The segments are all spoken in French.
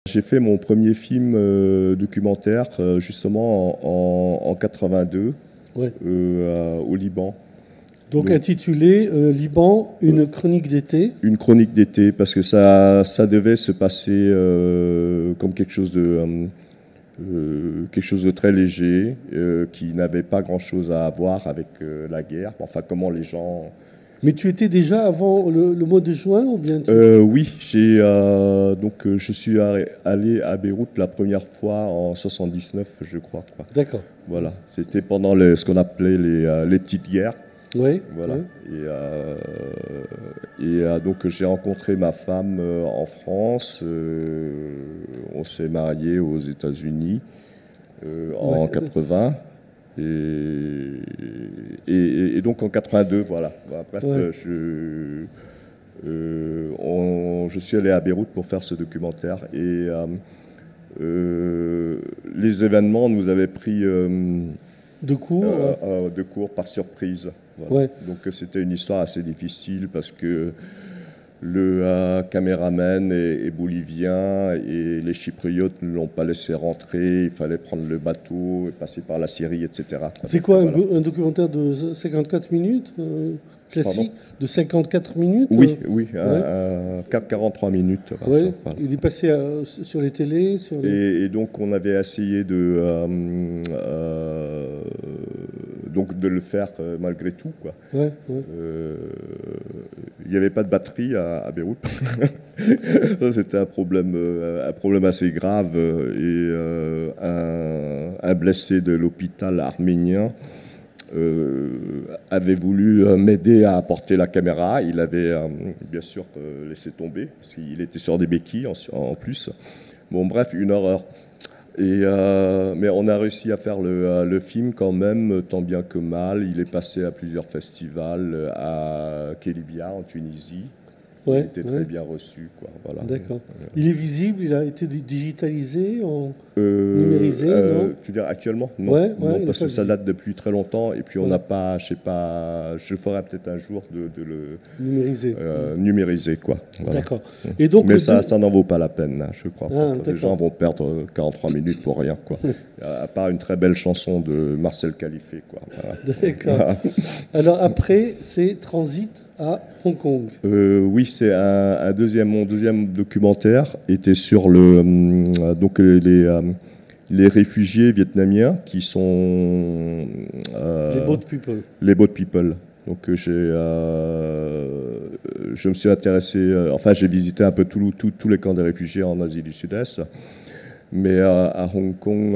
J'ai fait mon premier film documentaire justement en 82 Ouais. au Liban. Donc Donc, intitulé Liban, une chronique d'été. une chronique d'été, parce que ça devait se passer comme quelque chose de très léger, qui n'avait pas grand-chose à voir avec la guerre. Enfin, comment les gens... Mais tu étais déjà avant le mois de juin ou bien Oui, je suis allé à Beyrouth la première fois en 79, je crois, quoi. D'accord. Voilà, c'était pendant ce qu'on appelait les petites guerres. Oui. Voilà. Oui. Donc j'ai rencontré ma femme en France. On s'est mariés aux États-Unis Ouais. en 80. Et donc en 82, voilà. Bref, Ouais. je suis allé à Beyrouth pour faire ce documentaire. Les événements nous avaient pris De cours. Ouais. de court par surprise. Voilà. Ouais. Donc c'était une histoire assez difficile parce que le caméraman est bolivien et les Chypriotes ne l'ont pas laissé rentrer. Il fallait prendre le bateau et passer par la Syrie, etc. C'est Donc, quoi voilà. un documentaire de 54 minutes classique Pardon? de 54 minutes Oui, oui, ouais. 43 minutes. Ouais. Voilà. Il est passé sur les télés sur les... Et donc on avait essayé donc de le faire malgré tout, quoi. Ouais, ouais. Il n'y avait pas de batterie à Beyrouth. Ça, c'était un problème assez grave. Un blessé de l'hôpital arménien avait voulu m'aider à apporter la caméra. Il avait bien sûr laissé tomber, parce qu'il était sur des béquilles en plus. Bon, bref, une horreur. Mais on a réussi à faire le film quand même, tant bien que mal. Il est passé à plusieurs festivals, à Kelibia en Tunisie. Ouais, Il était très ouais. bien reçu, quoi. Voilà. D'accord. Il est visible, il a été digitalisé, numérisé, Euh, non? Tu veux dire actuellement? Non, Ouais, ouais, non, il est parce pas que ça visible. date depuis très longtemps. Et puis on Ouais. n'a pas, je sais pas, je ferai peut-être un jour de le Numérisé. numériser, quoi. Voilà. D'accord. Et donc, Mais ça n'en vaut pas la peine, hein, je crois. Ah, Les d'accord. gens vont perdre 43 minutes pour rien, quoi. À part une très belle chanson de Marcel Califé, quoi. Voilà. D'accord. Alors après, c'est transit à Hong Kong. Oui, c'est mon deuxième documentaire était sur les réfugiés vietnamiens qui sont Les boat people. les boat people. Donc je me suis intéressé, enfin j'ai visité un peu tous les camps des réfugiés en Asie du Sud-Est, mais à Hong Kong,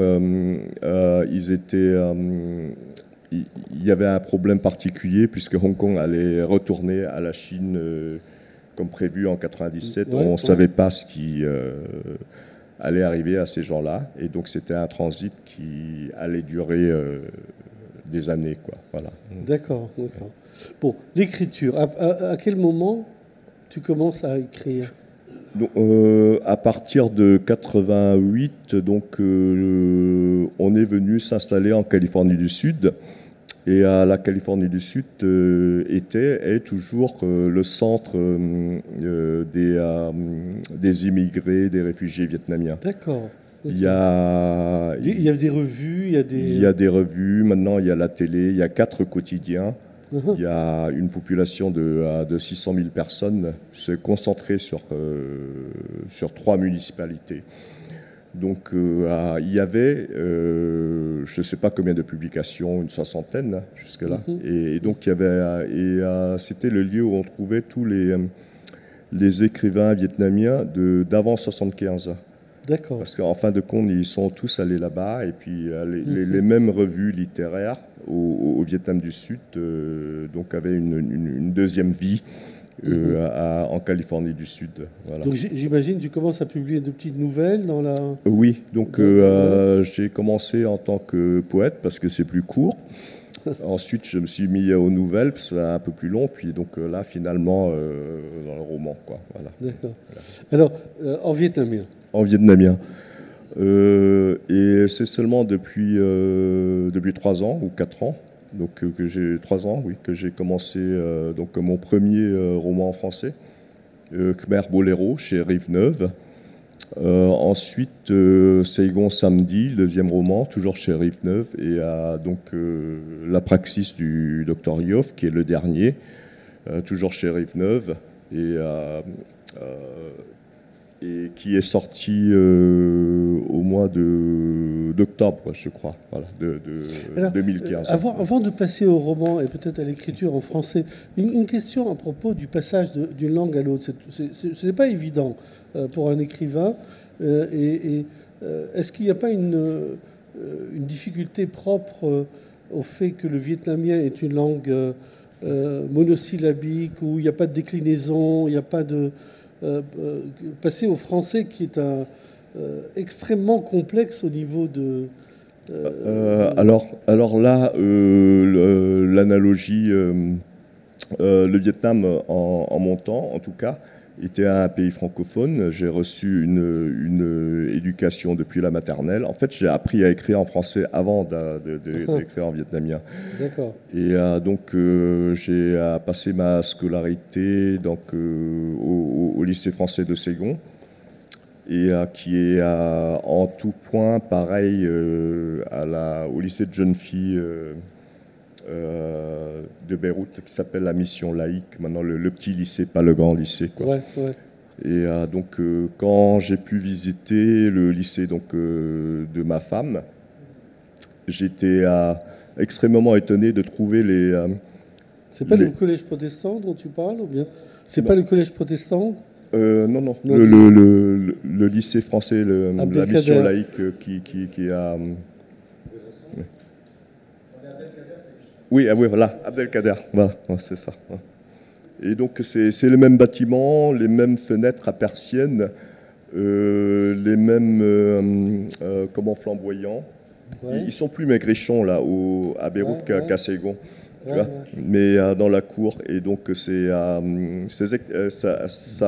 il y avait un problème particulier puisque Hong Kong allait retourner à la Chine comme prévu en 97. Ouais, On ne ouais. savait pas ce qui allait arriver à ces gens-là, et donc c'était un transit qui allait durer des années, quoi. Voilà. D'accord, d'accord. Bon, l'écriture. À quel moment tu commences à écrire? Donc, à partir de 88, donc, on est venu s'installer en Californie du Sud. Et la Californie du Sud est toujours le centre des immigrés, des réfugiés vietnamiens. D'accord. Il y a, Il y a des revues, il y a des... il y a des revues, maintenant il y a la télé, il y a 4 quotidiens. Uh-huh. Il y a une population de 600 000 personnes, c'est concentré sur 3 municipalités. Donc il y avait, je ne sais pas combien de publications, une soixantaine hein, jusque-là. Et donc il y avait, c'était le lieu où on trouvait tous les écrivains vietnamiens d'avant 75. D'accord. Parce qu'en fin de compte, ils sont tous allés là-bas. Et puis les mêmes revues littéraires au Vietnam du Sud donc avaient une deuxième vie en Californie du Sud. Voilà. Donc j'imagine que tu commences à publier de petites nouvelles dans la... Oui, donc j'ai commencé en tant que poète parce que c'est plus court. Ensuite, je me suis mis aux nouvelles, c'est un peu plus long. Puis donc là, finalement, dans le roman, quoi. Voilà. D'accord. Alors, en vietnamien. En vietnamien. Et c'est seulement depuis 3 ans ou 4 ans, donc que j'ai 3 ans, oui, que j'ai commencé donc mon premier roman en français, Khmer Boléro chez Rive Neuve. Ensuite, Saigon samedi, le deuxième roman, toujours chez Rive-Neuve, et donc La Praxis du Dr Yoff, qui est le dernier, toujours chez Rive-Neuve, et qui est sorti au mois d'octobre, je crois, voilà, Alors, 2015. Avant de passer au roman et peut-être à l'écriture en français, une question à propos du passage d'une langue à l'autre. Ce n'est pas évident pour un écrivain. Est-ce qu'il n'y a pas une difficulté propre au fait que le vietnamien est une langue monosyllabique, où il n'y a pas de déclinaison, il n'y a pas de... passer au français qui est extrêmement complexe au niveau de... alors là, l'analogie, le Vietnam en mon temps, en tout cas, était un pays francophone. J'ai reçu une éducation depuis la maternelle. En fait, j'ai appris à écrire en français avant d'écrire en vietnamien. D'accord. Et donc, j'ai passé ma scolarité donc, au lycée français de Saigon, et qui est en tout point pareil au lycée de jeunes filles de Beyrouth, qui s'appelle la Mission Laïque, maintenant le petit lycée, pas le grand lycée, quoi. Ouais, ouais. Et donc quand j'ai pu visiter le lycée donc, de ma femme, j'étais extrêmement étonné de trouver c'est pas le collège protestant dont tu parles, ou bien c'est pas le collège protestant? Non. Le lycée français, la Mission Laïque qui a... Oui, voilà, Abdelkader, voilà, c'est ça. Et donc c'est le même bâtiment, les mêmes fenêtres à persiennes, les mêmes flamboyants. Ouais. Ils sont plus maigrichons là à Beyrouth qu'à Saigon, tu vois. Mais dans la cour, et donc ça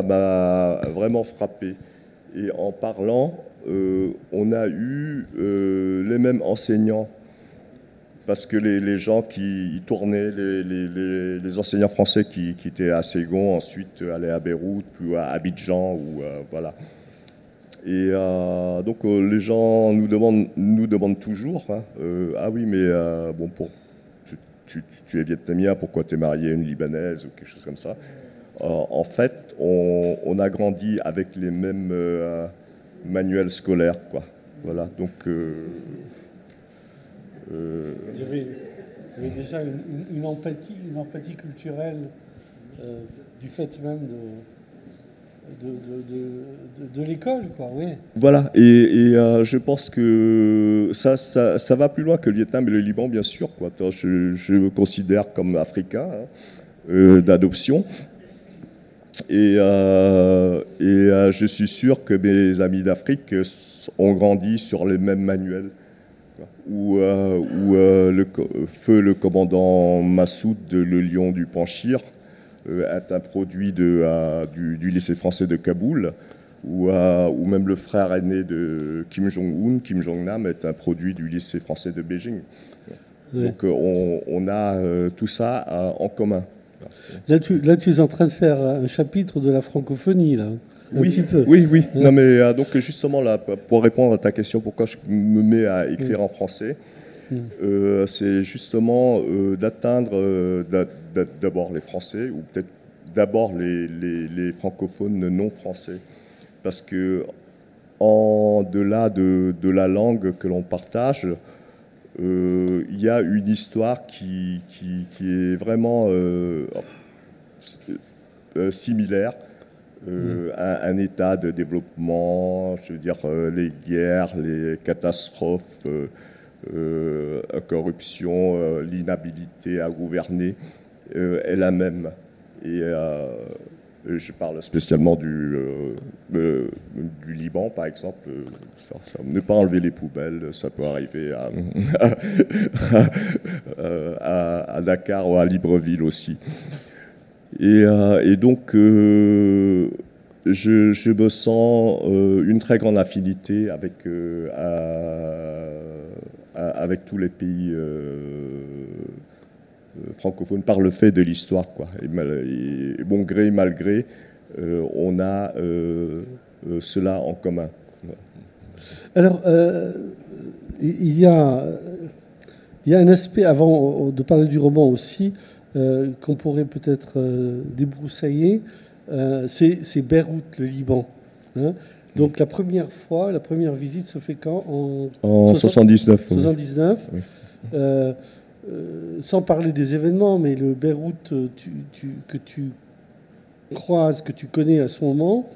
m'a vraiment frappé. Et en parlant, on a eu les mêmes enseignants. Parce que les gens qui y tournaient, les enseignants français qui étaient à Saigon, ensuite allaient à Beyrouth, puis à Abidjan, voilà. Et donc les gens nous demandent toujours, hein, ah oui, mais bon, tu es vietnamien, pourquoi tu es marié à une Libanaise ou quelque chose comme ça. En fait, on a grandi avec les mêmes manuels scolaires, quoi. Voilà, donc... Il y avait déjà une empathie culturelle du fait même de l'école, quoi, oui. Voilà, et je pense que ça va plus loin que le Vietnam et le Liban, bien sûr, quoi. Je me considère comme africain, hein, d'adoption. Et je suis sûr que mes amis d'Afrique ont grandi sur les mêmes manuels. Où feu le commandant Massoud, le lion du Panchir, est un produit du lycée français de Kaboul, ou même le frère aîné de Kim Jong-un, Kim Jong-nam, est un produit du lycée français de Beijing. Oui. Donc on a tout ça en commun. Là, tu es en train de faire un chapitre de la francophonie, là. Oui, petit peu. Oui. Ouais. Non, mais donc justement là, pour répondre à ta question, pourquoi je me mets à écrire en français, c'est justement d'atteindre d'abord les Français, ou peut-être d'abord les francophones non français, parce que en delà de la langue que l'on partage, il y a une histoire qui est vraiment similaire. Un état de développement, je veux dire, les guerres, les catastrophes, la corruption, l'inhabilité à gouverner est la même. Et je parle spécialement du Liban, par exemple. Ne pas enlever les poubelles, ça peut arriver à Dakar ou à Libreville aussi. Et donc, je me sens une très grande affinité avec tous les pays francophones par le fait de l'histoire, quoi. Et bon gré, mal gré, on a cela en commun. Alors, il y a un aspect, avant de parler du roman aussi, qu'on pourrait peut-être débroussailler, c'est Beyrouth, le Liban. Hein. Donc la première visite se fait quand? En 79. 79. Oui. Sans parler des événements, mais le Beyrouth que tu croises, que tu connais à ce moment,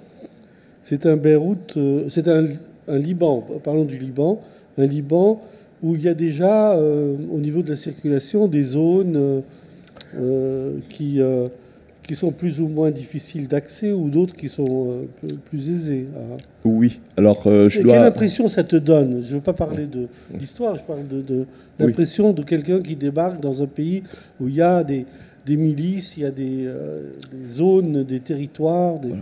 c'est un Beyrouth, c'est un Liban, parlons du Liban, un Liban où il y a déjà, au niveau de la circulation, des zones qui sont plus ou moins difficiles d'accès ou d'autres qui sont plus aisées. Oui, alors Quelle impression ça te donne? Je ne veux pas parler de l'histoire, je parle de l'impression de quelqu'un qui débarque dans un pays où il y a des milices, il y a des zones, des territoires. Voilà.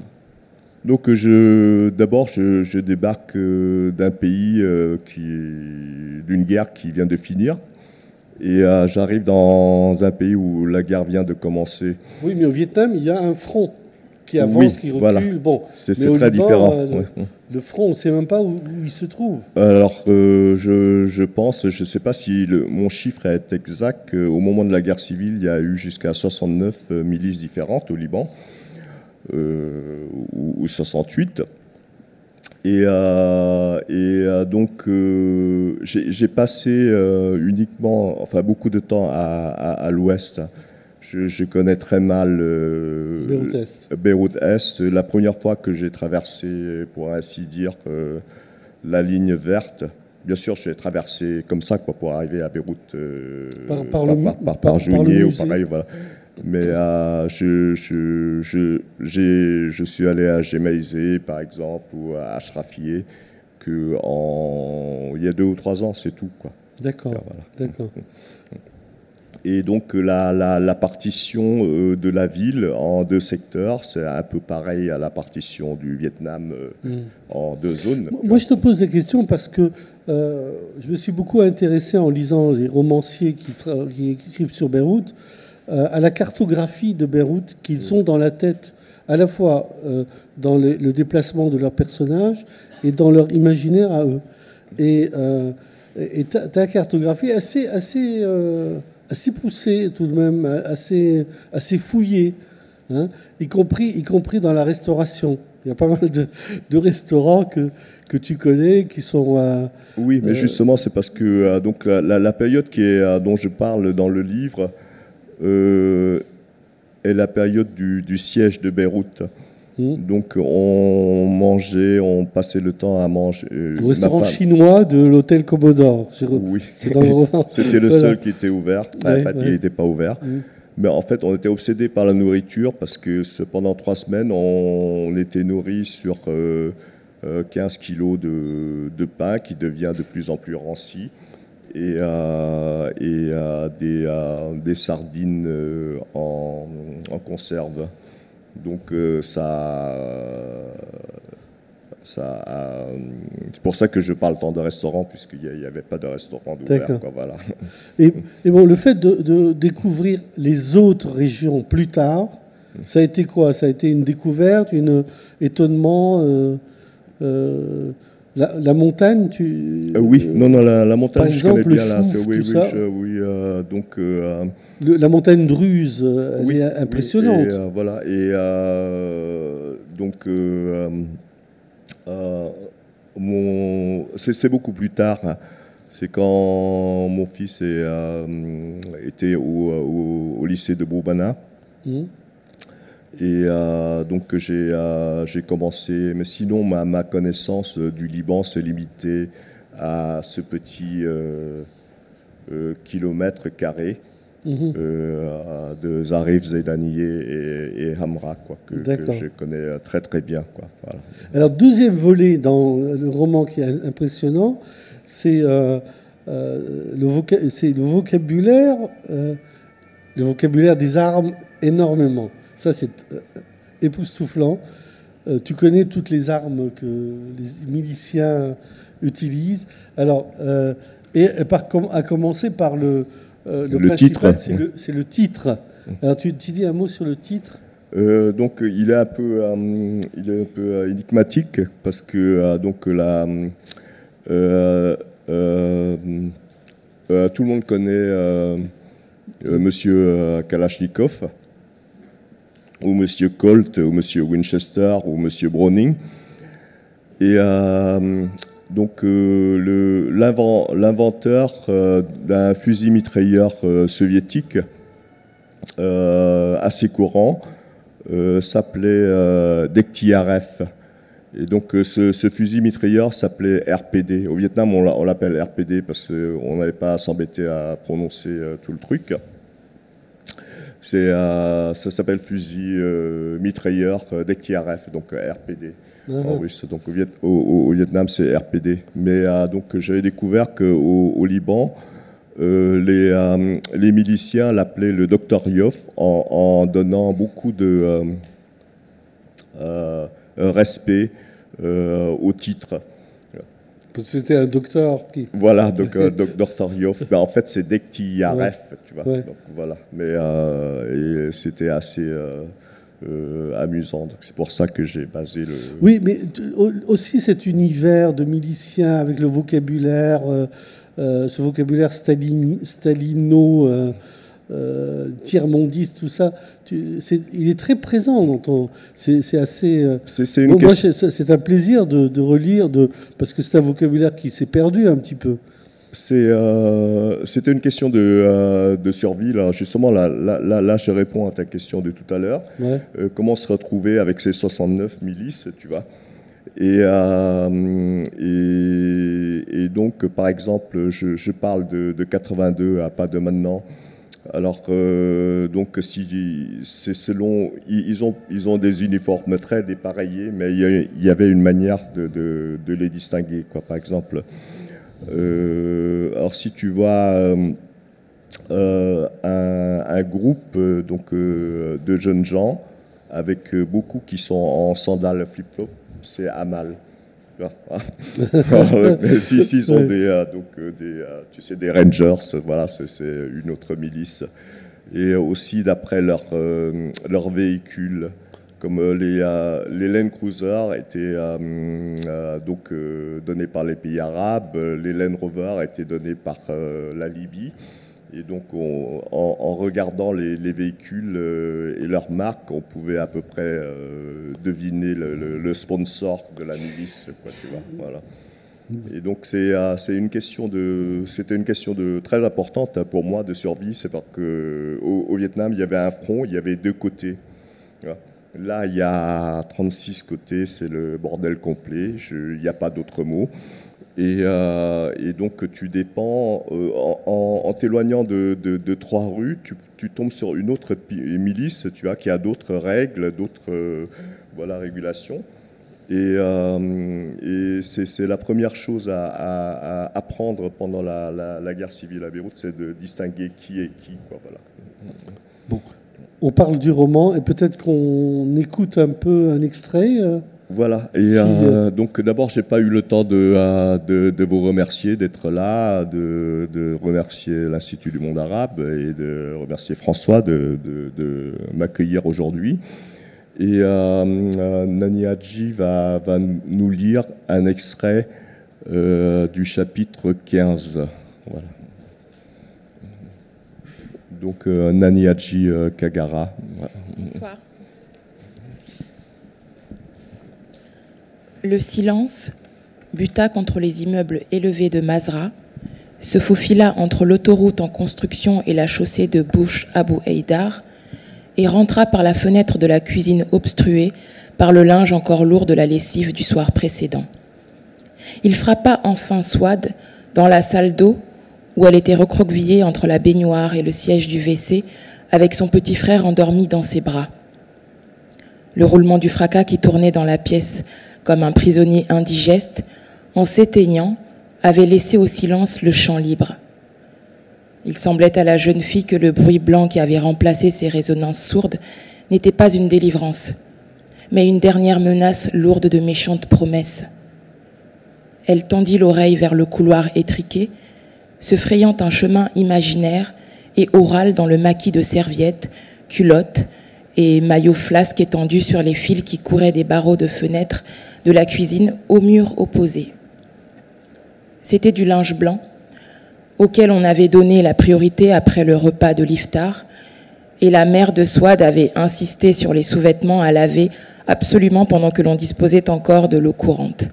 Donc d'abord, je débarque d'un pays d'une guerre qui vient de finir. Et j'arrive dans un pays où la guerre vient de commencer. Oui, mais au Vietnam, il y a un front qui avance, qui recule. Voilà. Bon, c'est très différent. Le front, on ne sait même pas où il se trouve. Alors, je pense, je ne sais pas si mon chiffre est exact, qu'au moment de la guerre civile, il y a eu jusqu'à 69 milices différentes au Liban, ou 68. Et donc, j'ai passé beaucoup de temps à l'ouest. Je connais très mal Beyrouth-Est. La première fois que j'ai traversé, pour ainsi dire, la ligne verte, bien sûr, j'ai traversé comme ça pour arriver à Beyrouth par Jounier ou pareil, voilà. Mais je suis allé à Gemaizé, par exemple, ou à Ashrafiyeh, il y a 2 ou 3 ans, c'est tout, quoi. D'accord, voilà. D'accord. Et donc la partition de la ville en 2 secteurs, c'est un peu pareil à la partition du Vietnam en 2 zones. Moi, je te pose des questions parce que je me suis beaucoup intéressé en lisant les romanciers qui écrivent sur Beyrouth, à la cartographie de Beyrouth qu'ils ont dans la tête, à la fois dans le déplacement de leurs personnages et dans leur imaginaire à eux. Et ta cartographie est assez poussée tout de même, assez fouillée, hein, y compris dans la restauration. Il y a pas mal de restaurants que tu connais qui sont... oui, mais justement, c'est parce que donc la période dont je parle dans le livre est la période du siège de Beyrouth. Donc on passait le temps à manger. Le restaurant chinois de l'hôtel Commodore. Oui, c'est dans le roman. C'était le seul qui était ouvert. Il n'était pas ouvert. Mais en fait, on était obsédés par la nourriture parce que pendant 3 semaines, on était nourris sur 15 kilos de pain qui devient de plus en plus ranci. Et des sardines en conserve. Donc c'est pour ça que je parle tant de restaurants, puisqu'il n'y avait pas de restaurant d'ouvert. Voilà. Et bon, le fait de découvrir les autres régions plus tard, ça a été quoi? Ça a été une découverte, un étonnement La montagne, oui, la montagne, par exemple, je connais bien. La montagne Druse, elle est impressionnante. C'est beaucoup plus tard. C'est quand mon fils était au lycée de Bourbana. Et donc j'ai commencé, mais sinon ma connaissance du Liban s'est limitée à ce petit kilomètre carré de Zarif, Zedanieh et Hamra, que je connais très très bien. Voilà. Alors, deuxième volet dans le roman qui est impressionnant, c'est le vocabulaire des armes énormément. Ça, c'est époustouflant. Tu connais toutes les armes que les miliciens utilisent. Alors, à commencer par le titre. C'est le titre. Alors, tu dis un mot sur le titre ? Donc il est un peu énigmatique parce que donc tout le monde connaît Monsieur Kalachnikov ou Monsieur Colt ou Monsieur Winchester ou Monsieur Browning. Et donc l'inventeur d'un fusil mitrailleur soviétique assez courant s'appelait Dektiarev. Et donc ce fusil mitrailleur s'appelait RPD. Au Vietnam, on l'appelle RPD parce qu'on n'avait pas à s'embêter à prononcer tout le truc. Ça s'appelle fusil mitrailleur Dektiarev, donc RPD en russe. Donc au Vietnam, c'est RPD. Mais donc j'avais découvert qu'au Liban, les miliciens l'appelaient le Dr Yov en donnant beaucoup de respect au titre. Parce que c'était un docteur qui... Voilà, donc Dr Yov. Ben, en fait, c'est Dektiarev, tu vois. Ouais. Donc, voilà. Mais et c'était assez amusant. Donc, c'est pour ça que j'ai basé le... Oui, mais aussi cet univers de miliciens avec le vocabulaire, ce vocabulaire stalino, tiers-mondiste, tout ça, il est très présent dans ton... C'est assez... moi, c'est un plaisir de relire, parce que c'est un vocabulaire qui s'est perdu un petit peu. C'était une question de survie. Là. Justement, là, je réponds à ta question de tout à l'heure. Ouais. Comment se retrouver avec ces 69 milices, tu vois. Et donc, par exemple, je parle de 82 à pas de maintenant. Alors donc si c'est selon, ils ont des uniformes très dépareillés, mais il y avait une manière de les distinguer, quoi. Par exemple, alors si tu vois un groupe donc de jeunes gens avec beaucoup qui sont en sandales flip-flop, c'est Amal. Mais s'ils ont tu sais, des Rangers, voilà, c'est une autre milice. Et aussi d'après leur véhicule, comme les Land Cruiser étaient donc donnés par les pays arabes, les Land Rover étaient donnés par la Libye. Et donc, en regardant les véhicules et leurs marques, on pouvait à peu près deviner le sponsor de la milice, quoi, tu vois, voilà. Et donc, c'était une question très importante pour moi de survie. C'est parce qu'au Vietnam, il y avait un front, il y avait deux côtés. Là, il y a 36 côtés, c'est le bordel complet. Il n'y a pas d'autre mot. Et donc tu dépends, en t'éloignant de 3 rues, tu tombes sur une autre milice, tu vois, qui a d'autres règles, d'autres régulations. Et c'est la première chose à apprendre pendant la guerre civile à Beyrouth, c'est de distinguer qui est qui, quoi, voilà. Bon, on parle du roman et peut-être qu'on écoute un peu un extrait. Voilà, et donc d'abord, j'ai pas eu le temps de vous remercier d'être là, de remercier l'Institut du monde arabe et de remercier François de m'accueillir aujourd'hui. Et Nani Hadji va nous lire un extrait du chapitre 15. Voilà. Donc Nani Hadji Kagara. Bonsoir. Le silence buta contre les immeubles élevés de Mazra, se faufila entre l'autoroute en construction et la chaussée de Bouch Abou Haïdar et rentra par la fenêtre de la cuisine obstruée par le linge encore lourd de la lessive du soir précédent. Il frappa enfin Souad dans la salle d'eau où elle était recroquevillée entre la baignoire et le siège du WC avec son petit frère endormi dans ses bras. Le roulement du fracas qui tournait dans la pièce comme un prisonnier indigeste, en s'éteignant, avait laissé au silence le champ libre. Il semblait à la jeune fille que le bruit blanc qui avait remplacé ses résonances sourdes n'était pas une délivrance, mais une dernière menace lourde de méchantes promesses. Elle tendit l'oreille vers le couloir étriqué, se frayant un chemin imaginaire et oral dans le maquis de serviettes, culottes et maillot flasque étendu sur les fils qui couraient des barreaux de fenêtres de la cuisine au mur opposé. C'était du linge blanc, auquel on avait donné la priorité après le repas de l'iftar, et la mère de Souad avait insisté sur les sous-vêtements à laver absolument pendant que l'on disposait encore de l'eau courante.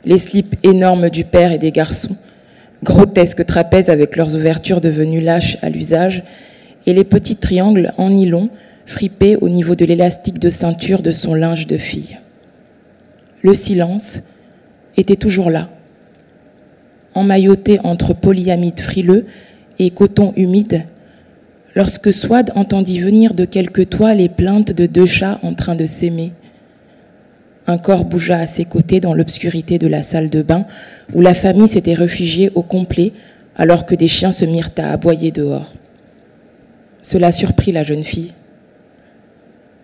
Les slips énormes du père et des garçons, grotesques trapèzes avec leurs ouvertures devenues lâches à l'usage, et les petits triangles en nylon fripés au niveau de l'élastique de ceinture de son linge de fille. Le silence était toujours là, emmailloté entre polyamide frileux et coton humide, lorsque Souad entendit venir de quelques toits les plaintes de 2 chats en train de s'aimer. Un corps bougea à ses côtés dans l'obscurité de la salle de bain, où la famille s'était réfugiée au complet, alors que des chiens se mirent à aboyer dehors. Cela surprit la jeune fille.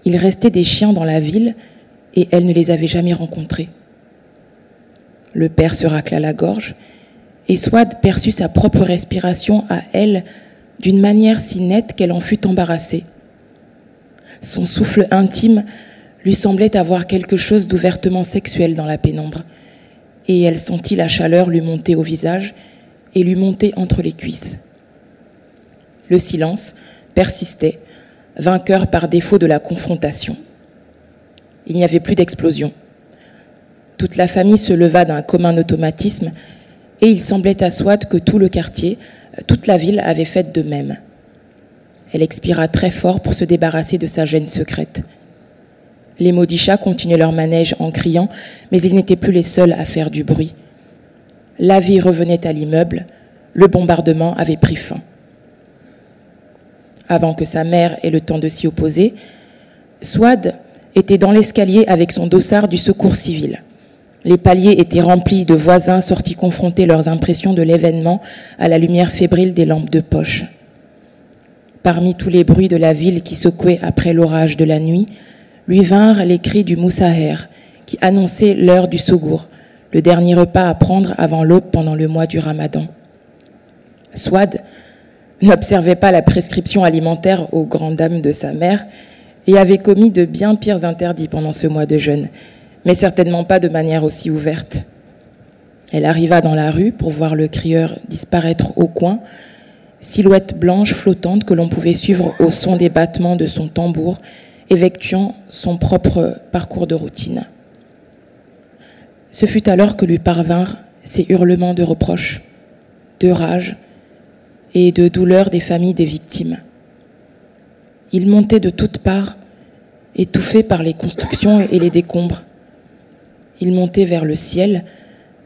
Il restait des chiens dans la ville, et elle ne les avait jamais rencontrés. Le père se racla la gorge, et Souad perçut sa propre respiration à elle d'une manière si nette qu'elle en fut embarrassée. Son souffle intime lui semblait avoir quelque chose d'ouvertement sexuel dans la pénombre, et elle sentit la chaleur lui monter au visage et lui monter entre les cuisses. Le silence persistait, vainqueur par défaut de la confrontation. Il n'y avait plus d'explosion. Toute la famille se leva d'un commun automatisme, et il semblait à Souad que tout le quartier, toute la ville avait fait de même. Elle expira très fort pour se débarrasser de sa gêne secrète. Les maudits chats continuaient leur manège en criant, mais ils n'étaient plus les seuls à faire du bruit. La vie revenait à l'immeuble, le bombardement avait pris fin. Avant que sa mère ait le temps de s'y opposer, Souad était dans l'escalier avec son dossard du secours civil. Les paliers étaient remplis de voisins sortis confronter leurs impressions de l'événement à la lumière fébrile des lampes de poche. Parmi tous les bruits de la ville qui secouaient après l'orage de la nuit, lui vinrent les cris du moussaher, qui annonçaient l'heure du secours, le dernier repas à prendre avant l'aube pendant le mois du Ramadan. Souad n'observait pas la prescription alimentaire aux grandes dames de sa mère et avait commis de bien pires interdits pendant ce mois de jeûne, mais certainement pas de manière aussi ouverte. Elle arriva dans la rue pour voir le crieur disparaître au coin, silhouette blanche flottante que l'on pouvait suivre au son des battements de son tambour, effectuant son propre parcours de routine. Ce fut alors que lui parvinrent ces hurlements de reproche, de rage et de douleur des familles des victimes. Ils montaient de toutes parts, étouffés par les constructions et les décombres. Ils montaient vers le ciel,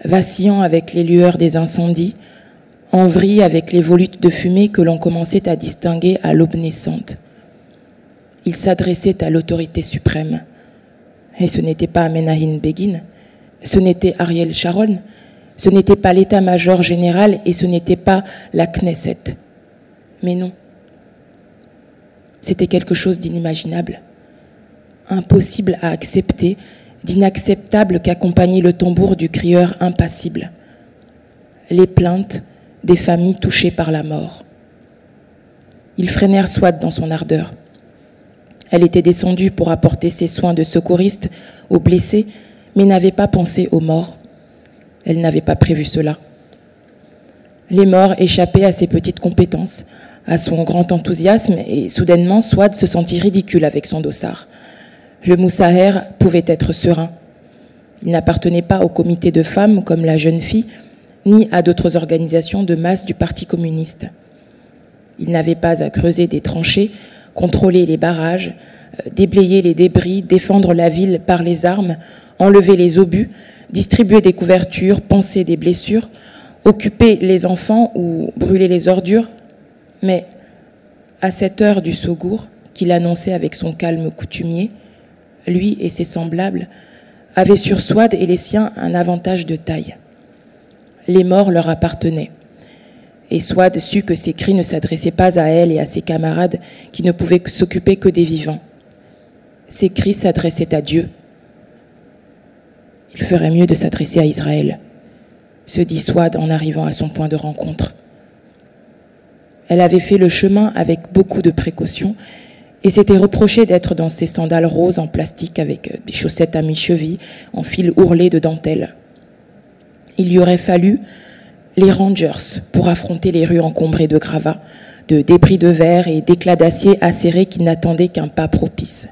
vacillant avec les lueurs des incendies, en vrille avec les volutes de fumée que l'on commençait à distinguer à l'aube naissante. Ils s'adressaient à l'autorité suprême. Et ce n'était pas Menahem Begin, ce n'était Ariel Sharon, ce n'était pas l'état-major général et ce n'était pas la Knesset. Mais non. C'était quelque chose d'inimaginable, impossible à accepter, d'inacceptable qu'accompagnait le tambour du crieur impassible. Les plaintes des familles touchées par la mort. Ils freinèrent Souad dans son ardeur. Elle était descendue pour apporter ses soins de secouriste aux blessés, mais n'avait pas pensé aux morts. Elle n'avait pas prévu cela. Les morts échappaient à ses petites compétences, à son grand enthousiasme, et soudainement, Souad se sentit ridicule avec son dossard. Le moussaher pouvait être serein. Il n'appartenait pas au comité de femmes comme la jeune fille, ni à d'autres organisations de masse du Parti communiste. Il n'avait pas à creuser des tranchées, contrôler les barrages, déblayer les débris, défendre la ville par les armes, enlever les obus, distribuer des couvertures, panser des blessures, occuper les enfants ou brûler les ordures. Mais à cette heure du secours, qu'il annonçait avec son calme coutumier, lui et ses semblables avaient sur Souad et les siens un avantage de taille. Les morts leur appartenaient. Et Souad sut que ces cris ne s'adressaient pas à elle et à ses camarades qui ne pouvaient s'occuper que des vivants. Ces cris s'adressaient à Dieu. Il ferait mieux de s'adresser à Israël, se dit Souad en arrivant à son point de rencontre. Elle avait fait le chemin avec beaucoup de précautions et s'était reproché d'être dans ses sandales roses en plastique avec des chaussettes à mi-cheville en fil ourlé de dentelle. Il lui aurait fallu les Rangers pour affronter les rues encombrées de gravats, de débris de verre et d'éclats d'acier acérés qui n'attendaient qu'un pas propice.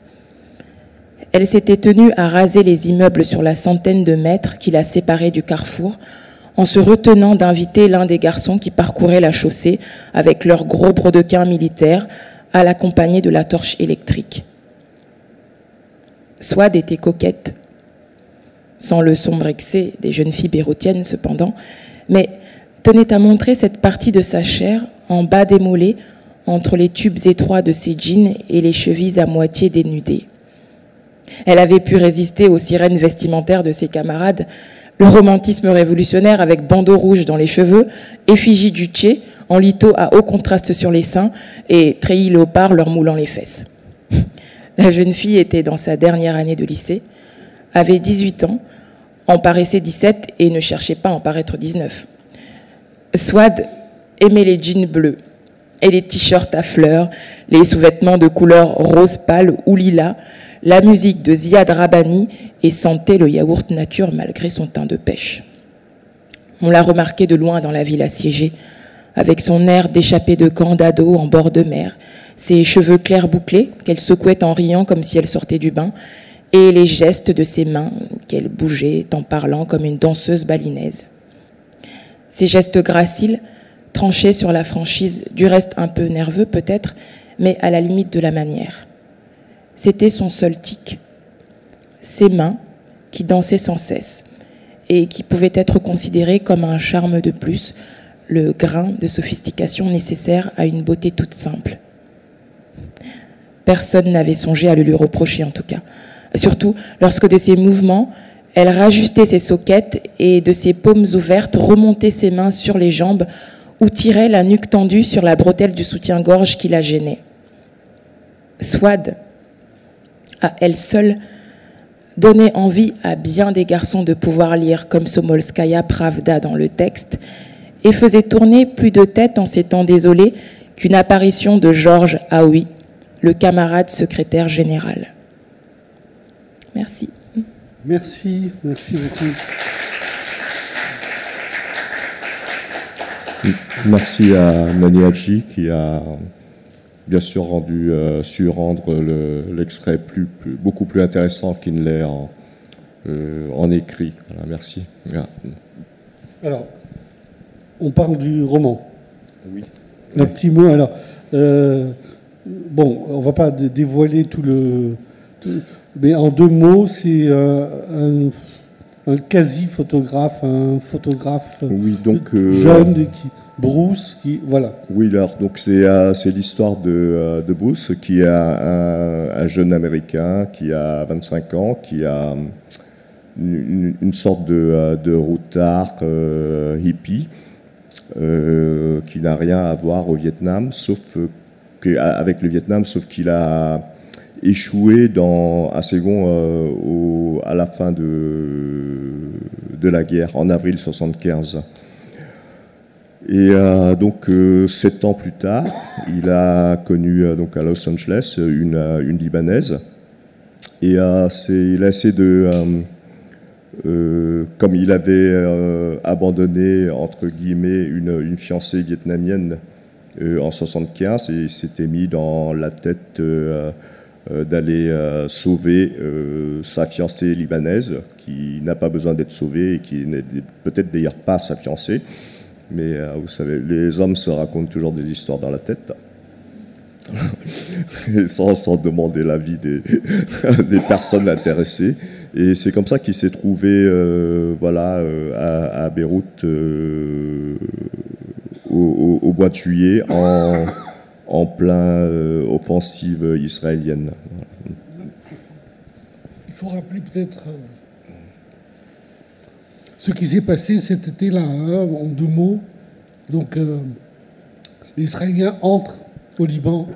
Elle s'était tenue à raser les immeubles sur la centaine de mètres qui la séparaient du carrefour, en se retenant d'inviter l'un des garçons qui parcouraient la chaussée avec leurs gros brodequins militaires, à l'accompagner de la torche électrique. Swad était coquette, sans le sombre excès des jeunes filles béroutiennes cependant, mais tenait à montrer cette partie de sa chair en bas des mollets, entre les tubes étroits de ses jeans et les chevilles à moitié dénudées. Elle avait pu résister aux sirènes vestimentaires de ses camarades, le romantisme révolutionnaire avec bandeau rouge dans les cheveux, effigie du tché, en lito à haut contraste sur les seins et treillis léopard leur moulant les fesses. La jeune fille était dans sa dernière année de lycée, avait 18 ans, en paraissait 17 et ne cherchait pas à en paraître 19. Swad aimait les jeans bleus et les t-shirts à fleurs, les sous-vêtements de couleur rose pâle ou lilas, la musique de Ziad Rabani et sentait le yaourt nature malgré son teint de pêche. On l'a remarqué de loin dans la ville assiégée, avec son air d'échappée de camp d'ado en bord de mer, ses cheveux clairs bouclés qu'elle secouait en riant comme si elle sortait du bain, et les gestes de ses mains qu'elle bougeait en parlant comme une danseuse balinaise. Ses gestes graciles tranchaient sur la franchise, du reste un peu nerveux peut-être, mais à la limite de la manière. C'était son seul tic. Ses mains qui dansaient sans cesse et qui pouvaient être considérées comme un charme de plus, le grain de sophistication nécessaire à une beauté toute simple. Personne n'avait songé à le lui reprocher en tout cas. Surtout lorsque de ses mouvements, elle rajustait ses soquettes et de ses paumes ouvertes remontait ses mains sur les jambes ou tirait la nuque tendue sur la bretelle du soutien-gorge qui la gênait. Swad, à elle seule, donnait envie à bien des garçons de pouvoir lire comme Somolskaya Pravda dans le texte et faisait tourner plus de tête en ces temps désolés qu'une apparition de Georges Aoui, le camarade secrétaire général. Merci. Merci beaucoup. Merci à Nani Hadji qui a bien sûr su rendre l'extrait beaucoup plus intéressant qu'il ne l'est en écrit. Voilà, merci. Yeah. Alors, on parle du roman. Oui. Un petit mot. Alors, bon, on ne va pas dévoiler tout le... mais en 2 mots, c'est un quasi-photographe, un photographe oui, donc, jeune, Bruce, voilà. Oui, alors, donc c'est l'histoire de Bruce, qui est un jeune Américain qui a 25 ans, qui a une sorte de routard hippie, qui n'a rien à voir au Vietnam, avec le Vietnam, sauf qu'il a échoué à Saigon à la fin de la guerre, en avril 1975. Et donc 7 ans plus tard, il a connu donc à Los Angeles une Libanaise, et il a essayé de comme il avait abandonné entre guillemets une fiancée vietnamienne en 75, et il s'était mis dans la tête d'aller sauver sa fiancée libanaise, qui n'a pas besoin d'être sauvée et qui n'est peut-être d'ailleurs pas sa fiancée. Mais vous savez, les hommes se racontent toujours des histoires dans la tête, sans demander l'avis des personnes intéressées. Et c'est comme ça qu'il s'est trouvé à Beyrouth au mois de juillet, en plein offensive israélienne. Il faut rappeler peut-être ce qui s'est passé cet été-là, en 2 mots. Donc, les Israéliens entrent au Liban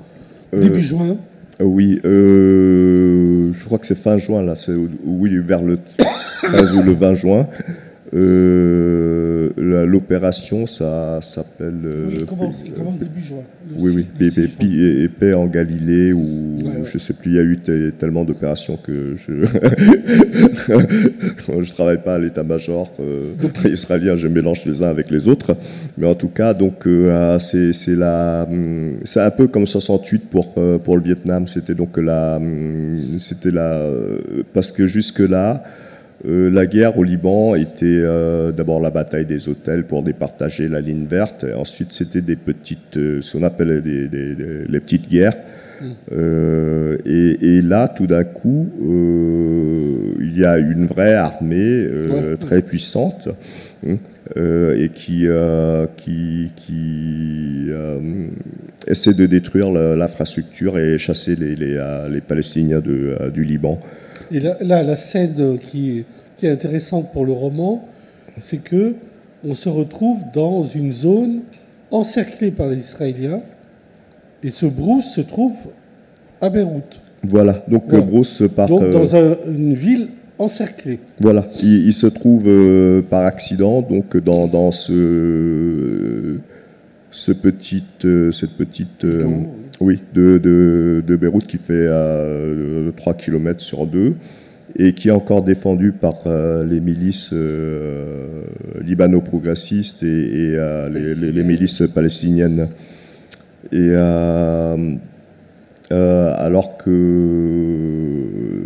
début juin. Oui, je crois que c'est fin juin, là. Oui, vers le 13 ou le 20 juin. L'opération, ça s'appelle... Il commence début juin. Oui, paix en Galilée, ou je ne sais plus, il y a eu tellement d'opérations que je je travaille pas à l'état-major israélien, je mélange les uns avec les autres. Mais en tout cas, donc c'est un peu comme 68 pour le Vietnam. C'était donc parce que jusque-là, la guerre au Liban était d'abord la bataille des hôtels pour départager la ligne verte. Et ensuite, c'était des petites, ce qu'on appelle les petites guerres. Et là, tout d'un coup, il y a une vraie armée très puissante et qui essaie de détruire l'infrastructure et chasser les Palestiniens du Liban. Et là, la scène qui est intéressante pour le roman, c'est que on se retrouve dans une zone encerclée par les Israéliens, et ce Bruce se trouve à Beyrouth. Voilà, donc voilà. Bruce part... Donc dans une ville encerclée. Voilà, il se trouve par accident donc dans cette petite oui, de Beyrouth qui fait 3 km sur 2 et qui est encore défendu par les milices libano-progressistes et les milices palestiniennes. Et alors que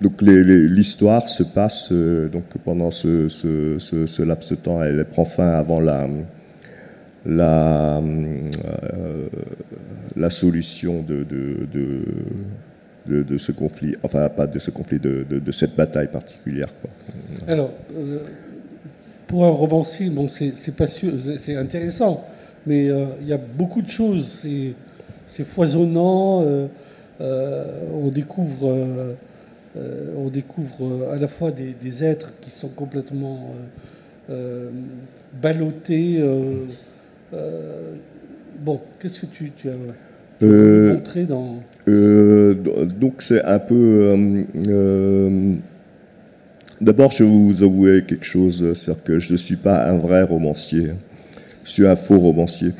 donc l'histoire se passe donc pendant ce laps de temps, elle prend fin avant la solution de ce conflit, enfin pas de ce conflit, de cette bataille particulière, quoi. Alors, pour un romancier, bon, c'est intéressant, mais il y a beaucoup de choses, c'est foisonnant, on découvre à la fois des êtres qui sont complètement ballottés. Bon, qu'est-ce que tu as montré dans... donc c'est un peu... D'abord, je vais vous avouer quelque chose, c'est-à-dire que je ne suis pas un vrai romancier, je suis un faux romancier.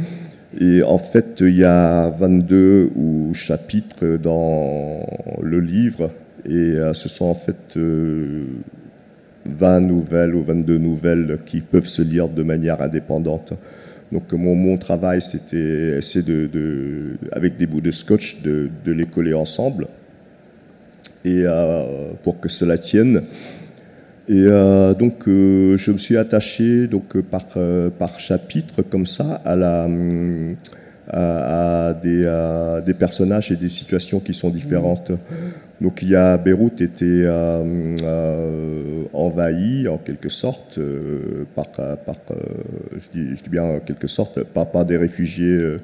Et en fait, il y a 22 chapitres dans le livre, et ce sont en fait 20 nouvelles ou 22 nouvelles qui peuvent se lire de manière indépendante. Donc mon travail, c'était essayer avec des bouts de scotch, de les coller ensemble, et pour que cela tienne. Et donc je me suis attaché donc par chapitre comme ça à des personnages et des situations qui sont différentes. Donc il y a Beyrouth était envahi en quelque sorte je dis bien en quelque sorte par des réfugiés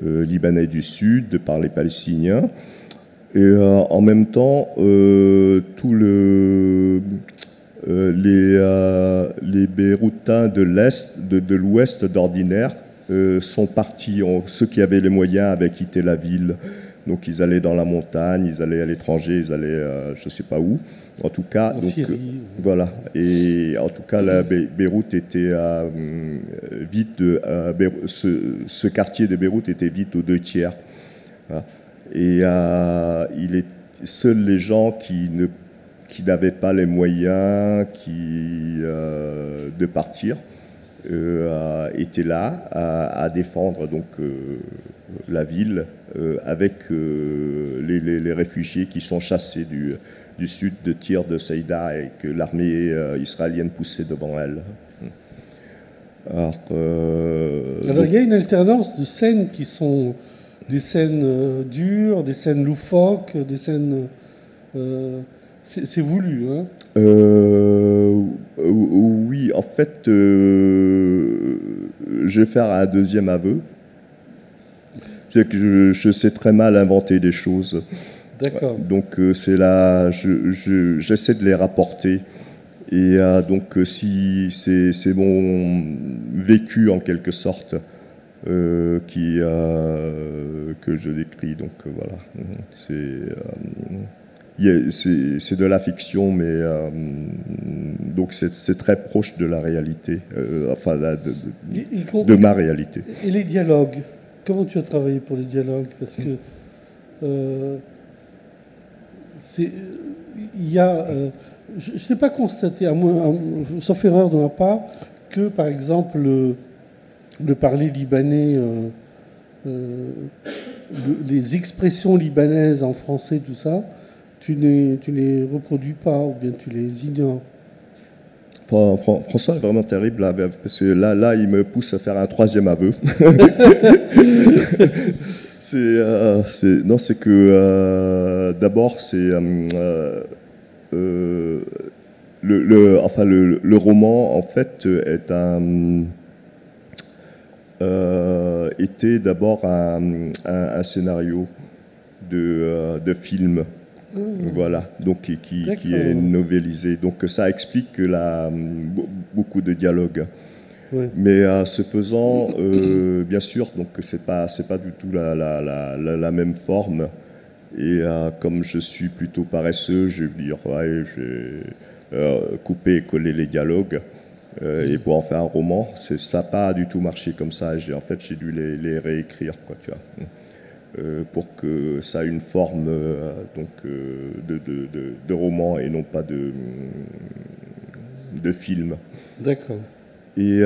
libanais du sud, par les Palestiniens, et en même temps les Beyrouthins de l'Est, de l'Ouest d'ordinaire, sont partis. Ceux qui avaient les moyens avaient quitté la ville. Donc ils allaient dans la montagne, ils allaient à l'étranger, ils allaient je ne sais pas où. En tout cas, en donc, Syrie. Voilà. Et en tout cas, Beyrouth était vite. Ce quartier de Beyrouth était vite aux 2 tiers. Et seuls les gens qui n'avaient pas les moyens de partir étaient là à défendre donc la ville avec les réfugiés qui sont chassés du sud de Tyr, de Saïda, et que l'armée israélienne poussait devant elle. Alors il y a une alternance de scènes qui sont des scènes dures, des scènes loufoques, des scènes... c'est voulu, hein? Oui, en fait, je vais faire un deuxième aveu. C'est que je sais très mal inventer des choses. D'accord. Donc c'est là, j'essaie de les rapporter. Et donc si c'est mon vécu en quelque sorte que je décris. Donc voilà. c'est de la fiction, mais donc c'est très proche de la réalité, enfin de ma réalité. Et les dialogues, comment tu as travaillé pour les dialogues? Parce que il y a, je n'ai pas constaté, sauf erreur de ma part, que par exemple le parler libanais, les expressions libanaises en français, tout ça, tu les reproduis pas ou bien tu les ignores. François est vraiment terrible là, parce que là, il me pousse à faire un troisième aveu. C'est que d'abord c'est le roman en fait était d'abord un scénario de film. Voilà, donc qui est novélisé. Donc ça explique beaucoup de dialogues. Ouais. Mais ce faisant, bien sûr, donc c'est pas du tout la même forme. Et comme je suis plutôt paresseux, je vais dire ouais, je vais couper et coller les dialogues. Et pour en faire un roman, ça n'a pas du tout marché comme ça. En fait, j'ai dû les réécrire, quoi, tu vois. Pour que ça ait une forme de roman et non pas de film. D'accord. Et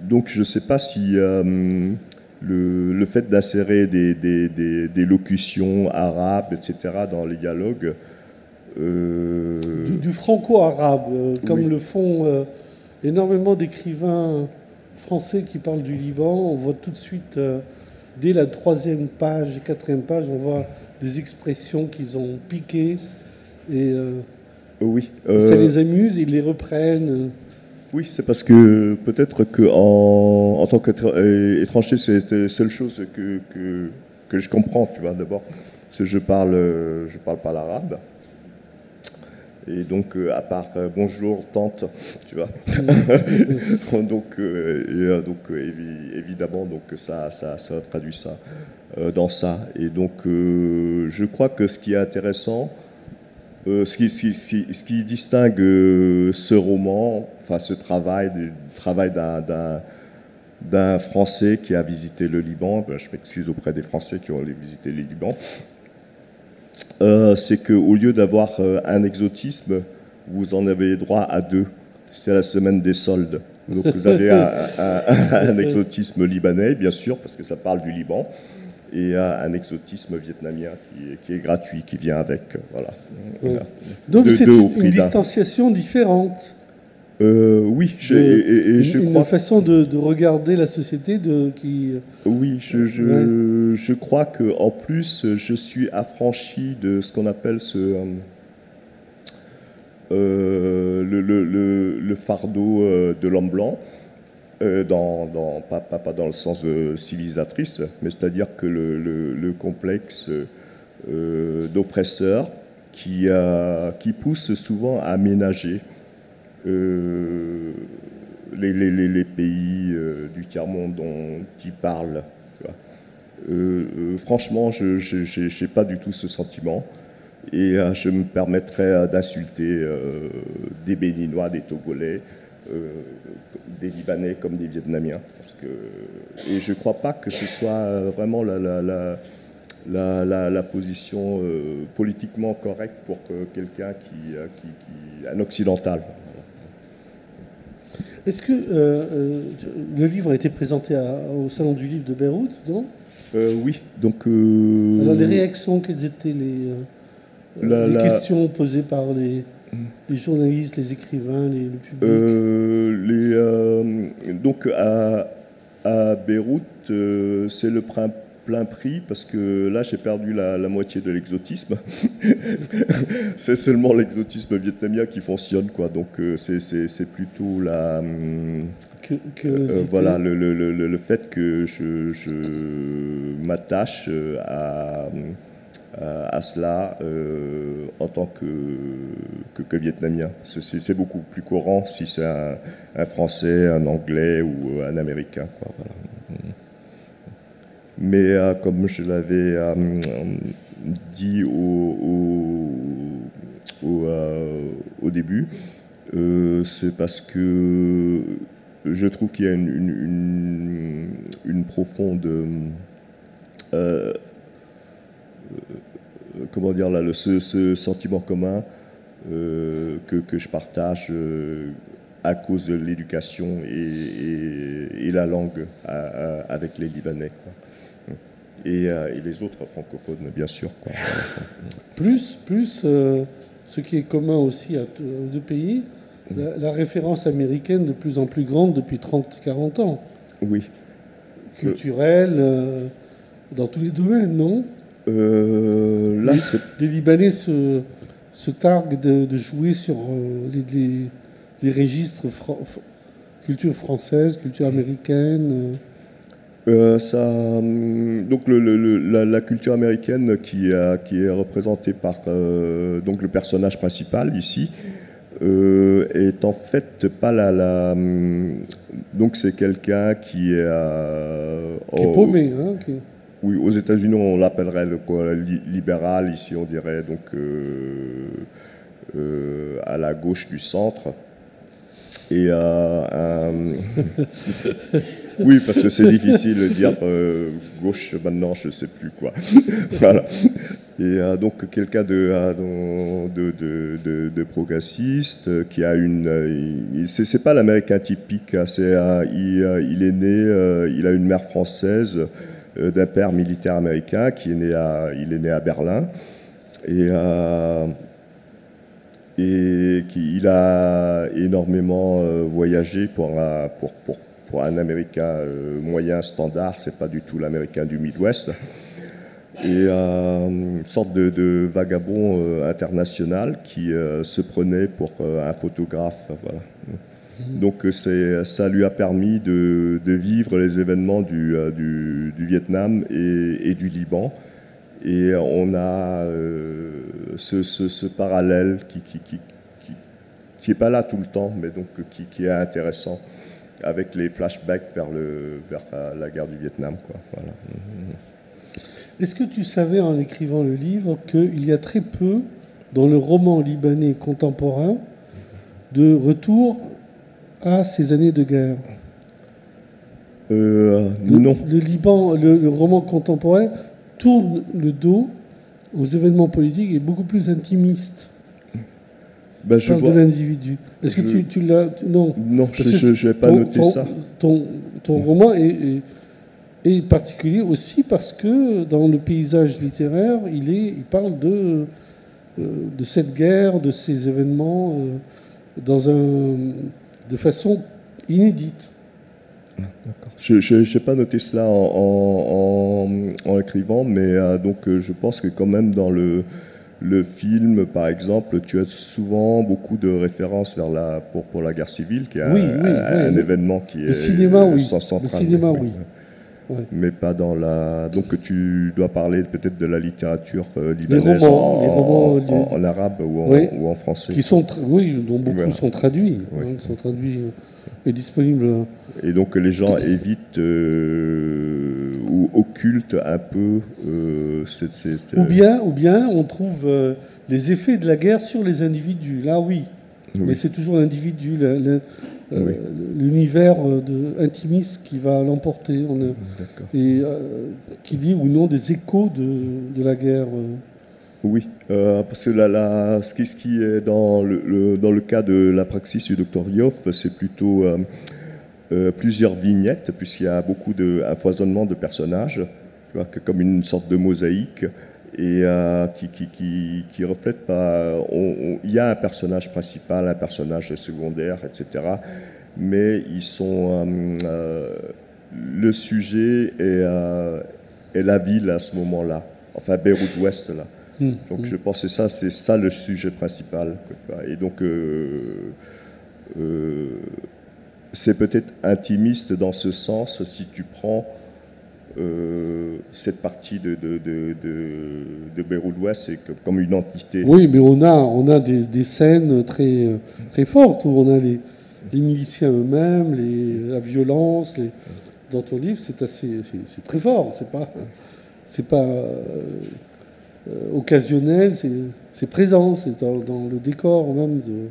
donc je ne sais pas si le fait d'insérer des locutions arabes, etc., dans les dialogues... Du franco-arabe, comme oui. Le font... énormément d'écrivains français qui parlent du Liban. On voit tout de suite, dès la 3e page, 4e page, on voit des expressions qu'ils ont piquées. Et oui, ça les amuse, ils les reprennent. Oui, c'est parce que peut-être qu'en tant qu'étranger, c'est la seule chose que je comprends, tu vois, d'abord. Parce que je parle pas l'arabe. Et donc, à part bonjour, tante, tu vois. donc, évidemment, donc ça traduit ça dans ça. Et donc, je crois que ce qui est intéressant, ce qui distingue ce roman, enfin ce travail d'un Français qui a visité le Liban, je m'excuse auprès des Français qui ont visité le Liban, c'est qu'au lieu d'avoir un exotisme, vous en avez droit à 2. C'est la semaine des soldes. Donc vous avez un exotisme libanais, bien sûr, parce que ça parle du Liban, et un exotisme vietnamien qui est gratuit, qui vient avec. Voilà. Voilà. Donc c'est une distanciation différente. Oui, je crois. Une façon de regarder la société qui. Oui, je crois que en plus je suis affranchi de ce qu'on appelle le fardeau de l'homme blanc, pas dans le sens civilisatrice, mais c'est-à-dire que le complexe d'oppresseur qui pousse souvent à ménager les pays du tiers-monde dont ils parlent. Franchement, je n'ai pas du tout ce sentiment. Et je me permettrais d'insulter des Béninois, des Togolais, des Libanais comme des Vietnamiens. Et je ne crois pas que ce soit vraiment la position politiquement correcte pour quelqu'un un occidental. Est-ce que le livre a été présenté au Salon du Livre de Beyrouth, non ? Oui. Donc, alors, les réactions, quelles étaient les questions posées par les journalistes, les écrivains, le public donc, à Beyrouth, c'est le plein prix, parce que là, j'ai perdu la moitié de l'exotisme. C'est seulement l'exotisme vietnamien qui fonctionne, quoi. Donc, c'est plutôt voilà, le fait que je m'attache à cela en tant que vietnamien. C'est beaucoup plus courant si c'est un Français, un Anglais ou un Américain, quoi. Voilà. Mais comme je l'avais dit au début, c'est parce que je trouve qu'il y a une profonde... comment dire là, ce sentiment commun que je partage à cause de l'éducation et la langue avec les Libanais, quoi. Et les autres francophones, bien sûr, quoi. Plus ce qui est commun aussi aux deux pays, la référence américaine de plus en plus grande depuis 30-40 ans. Oui. Culturelle, dans tous les domaines, non? Là, les Libanais se targuent de jouer sur les registres culture française, culture américaine. Donc la culture américaine qui est représentée par donc le personnage principal ici est en fait pas donc c'est quelqu'un qui est paumé, hein, Oui, aux États-Unis on l'appellerait libéral, ici on dirait donc à la gauche du centre. Et oui, parce que c'est difficile de dire gauche maintenant, je ne sais plus quoi. Voilà. Et donc quelqu'un de progressiste qui a c'est pas l'Américain typique, hein, il est né, il a une mère française d'un père militaire américain il est né à Berlin et il a énormément voyagé pour un Américain moyen standard, c'est pas du tout l'Américain du Midwest, et une sorte de vagabond international qui se prenait pour un photographe, voilà. Donc ça lui a permis de vivre les événements du Vietnam et du Liban. Et on a ce parallèle qui est pas là tout le temps, mais donc qui est intéressant, avec les flashbacks vers la guerre du Vietnam, quoi. Voilà. Est-ce que tu savais, en écrivant le livre, qu'il y a très peu, dans le roman libanais contemporain, de retour à ces années de guerre? Non. Le Liban, le roman contemporain tourne le dos aux événements politiques et est beaucoup plus intimiste. Ben, je vois. De l'individu. Est-ce que tu l'as... Non. Non, je n'ai pas noté ça. Ton roman est particulier aussi parce que dans le paysage littéraire, il parle de cette guerre, de ces événements de façon inédite. D'accord. Je n'ai pas noté cela en écrivant, mais donc je pense que quand même dans le film, par exemple, tu as souvent beaucoup de références pour la guerre civile, qui est un événement qui est central. Le cinéma, oui. Ouais. Mais pas dans la... Donc tu dois parler peut-être de la littérature libanaise, les romans en arabe ou en français. Dont beaucoup sont traduits. Oui. Hein, sont traduits et disponibles. Et donc les gens évitent ou occultent un peu Ou bien on trouve les effets de la guerre sur les individus. Là, oui. Mais c'est toujours l'individu, l'univers intimiste qui va l'emporter. Et qu'il y ait ou non des échos de la guerre. Oui, parce que ce qui est dans le cas de la praxis du Dr Yoff, c'est plutôt plusieurs vignettes, puisqu'il y a beaucoup un foisonnement de personnages, tu vois, comme une sorte de mosaïque, et qui reflète pas... Il y a un personnage principal, un personnage secondaire, etc. Mais ils sont... le sujet est la ville à ce moment-là, enfin Beyrouth-Ouest, là. Donc je pense que c'est ça le sujet principal. Et donc c'est peut-être intimiste dans ce sens si tu prends cette partie de Beyrouth-Ouest, c'est comme une entité. Oui, mais on a des scènes très, très fortes où on a les miliciens eux-mêmes, la violence, dans ton livre, c'est très fort. C'est pas occasionnel, c'est présent, c'est dans le décor même de.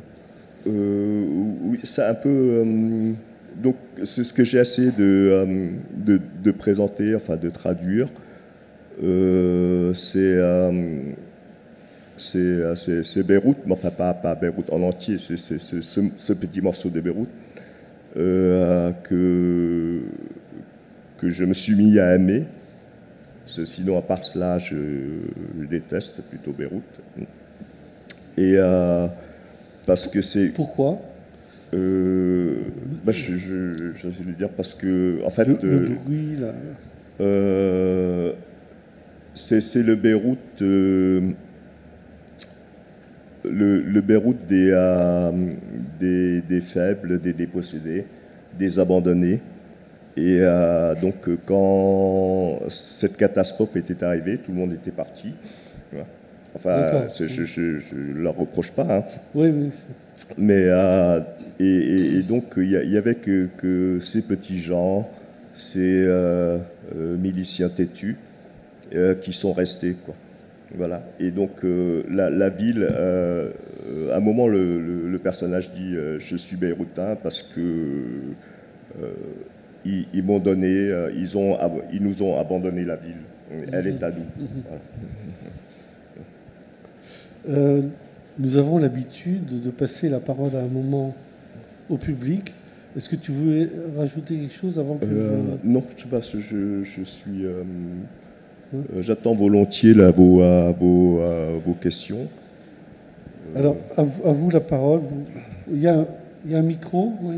Oui, c'est un peu. Donc, c'est ce que j'ai essayé de présenter, enfin de traduire. C'est Beyrouth, mais enfin pas Beyrouth en entier, c'est ce petit morceau de Beyrouth que je me suis mis à aimer. Sinon, à part cela, je déteste plutôt Beyrouth. Et parce que c'est... Pourquoi je vais lui dire parce que, en fait... Le bruit, là... c'est le Beyrouth... le Beyrouth des faibles, des dépossédés, des abandonnés. Et donc, quand cette catastrophe était arrivée, tout le monde était parti. Enfin, je ne leur reproche pas. Hein. Oui, oui. Mais, et donc, il y avait que ces petits gens, ces miliciens têtus, qui sont restés, quoi. Voilà. Et donc, la ville, à un moment, le personnage dit je suis beyroutain parce que ils m'ont donné, ils nous ont abandonné la ville. Elle est à nous. Voilà. Nous avons l'habitude de passer la parole à un moment au public. Est-ce que tu voulais rajouter quelque chose avant que Non, je sais pas, je suis... j'attends volontiers là, vos questions. Alors, à vous la parole. Il y a un micro, oui.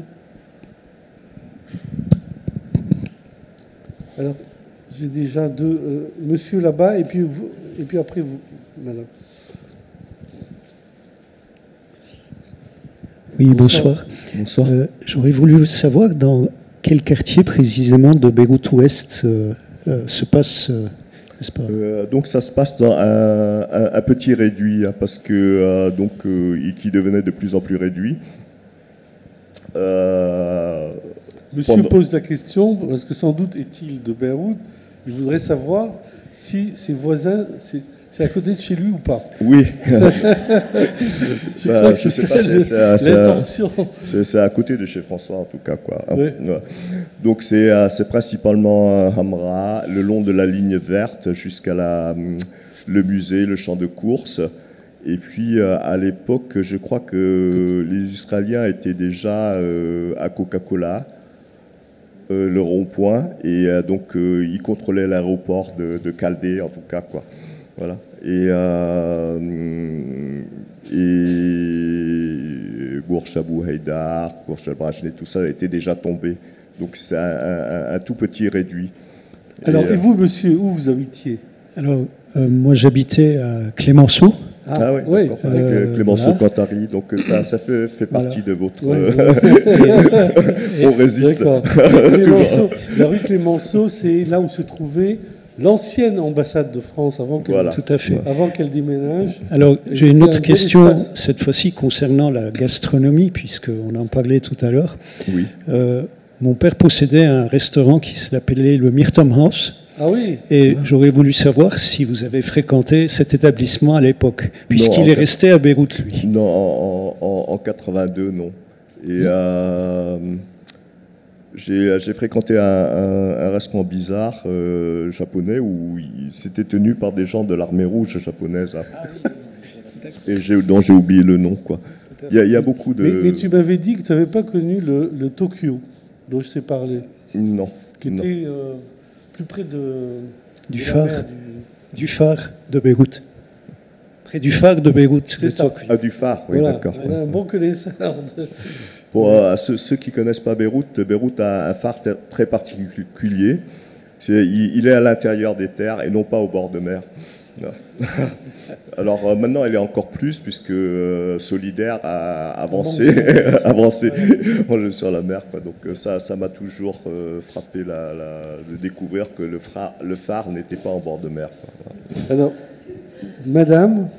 Alors, j'ai déjà deux... monsieur là-bas, et puis après vous, madame. Oui, bonsoir. Bonsoir. J'aurais voulu savoir dans quel quartier précisément de Beyrouth-Ouest se passe, n'est-ce pas donc ça se passe dans un petit réduit, hein, parce que qui devenait de plus en plus réduit. Monsieur pose la question, parce que sans doute est-il de Beyrouth, il voudrait savoir si ses voisins, c'est à côté de chez lui ou pas. Oui. Je crois que c'est l'intention. C'est à côté de chez François, en tout cas, quoi. Oui. Donc c'est principalement Hamra, le long de la ligne verte jusqu'à le musée, le champ de course. Et puis à l'époque, je crois que les Israéliens étaient déjà à Coca-Cola, le rond-point, et donc ils contrôlaient l'aéroport de Caldé, en tout cas, quoi. Voilà. Et Bourj Abou Haïdar, Bourj al-Brajneh, tout ça était déjà tombé. Donc c'est un tout petit réduit. Alors, et vous, monsieur, où vous habitiez? Alors, moi j'habitais à Clémenceau. Ah oui, avec Clémenceau Cantari, donc ça fait partie de votre... On résiste. La rue Clémenceau, c'est là où se trouvait l'ancienne ambassade de France avant qu'elle déménage. Alors, j'ai une autre question, cette fois-ci concernant la gastronomie, puisqu'on en parlait tout à l'heure. Oui. Mon père possédait un restaurant qui s'appelait le Myrtom House. Ah oui. Et j'aurais voulu savoir si vous avez fréquenté cet établissement à l'époque, puisqu'il est resté à Beyrouth, lui. Non, en 82, non. Et j'ai fréquenté un restaurant bizarre japonais où c'était tenu par des gens de l'armée rouge japonaise. Et dont j'ai oublié le nom, quoi. Il y a beaucoup de... Mais tu m'avais dit que tu n'avais pas connu le Tokyo, dont je t'ai parlé. Non. Qui était plus près du phare. Du phare de Beyrouth. Près du phare de Beyrouth. C'est ça. Ah, du phare, oui, voilà. d'accord. On a un bon connaisseur. Pour ceux qui ne connaissent pas Beyrouth, Beyrouth a un phare très particulier. Il est à l'intérieur des terres et non pas au bord de mer. Alors maintenant, elle est encore plus, puisque Solidaire a avancé sur la mer, quoi. Donc ça m'a toujours frappé de découvrir que le phare n'était pas en bord de mer, quoi. Alors, madame,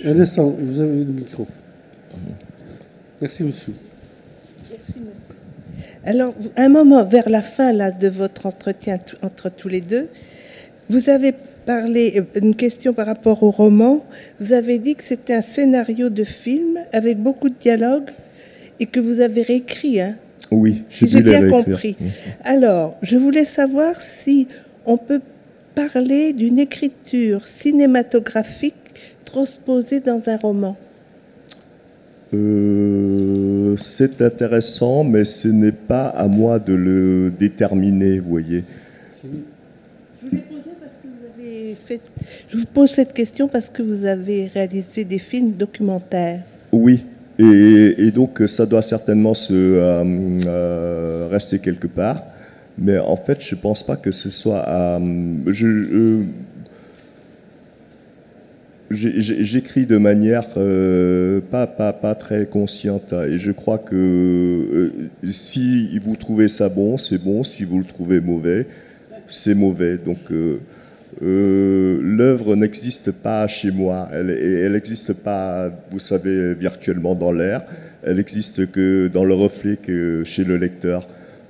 un instant, vous avez le micro. Merci, monsieur. Alors, à un moment, vers la fin là, de votre entretien entre tous les deux, vous avez parlé, une question par rapport au roman, vous avez dit que c'était un scénario de film avec beaucoup de dialogues et que vous avez réécrit, hein? Oui, si j'ai bien compris. Alors, je voulais savoir si on peut parler d'une écriture cinématographique transposée dans un roman. C'est intéressant, mais ce n'est pas à moi de le déterminer, vous voyez. Je vous pose cette question parce que vous avez réalisé des films documentaires. Oui, et donc ça doit certainement rester quelque part. Mais en fait, je ne pense pas que ce soit... j'écris de manière pas très consciente. Et je crois que si vous trouvez ça bon, c'est bon. Si vous le trouvez mauvais, c'est mauvais. Donc... l'œuvre n'existe pas chez moi, elle n'existe pas, vous savez, virtuellement dans l'air, elle n'existe que dans le reflet que chez le lecteur.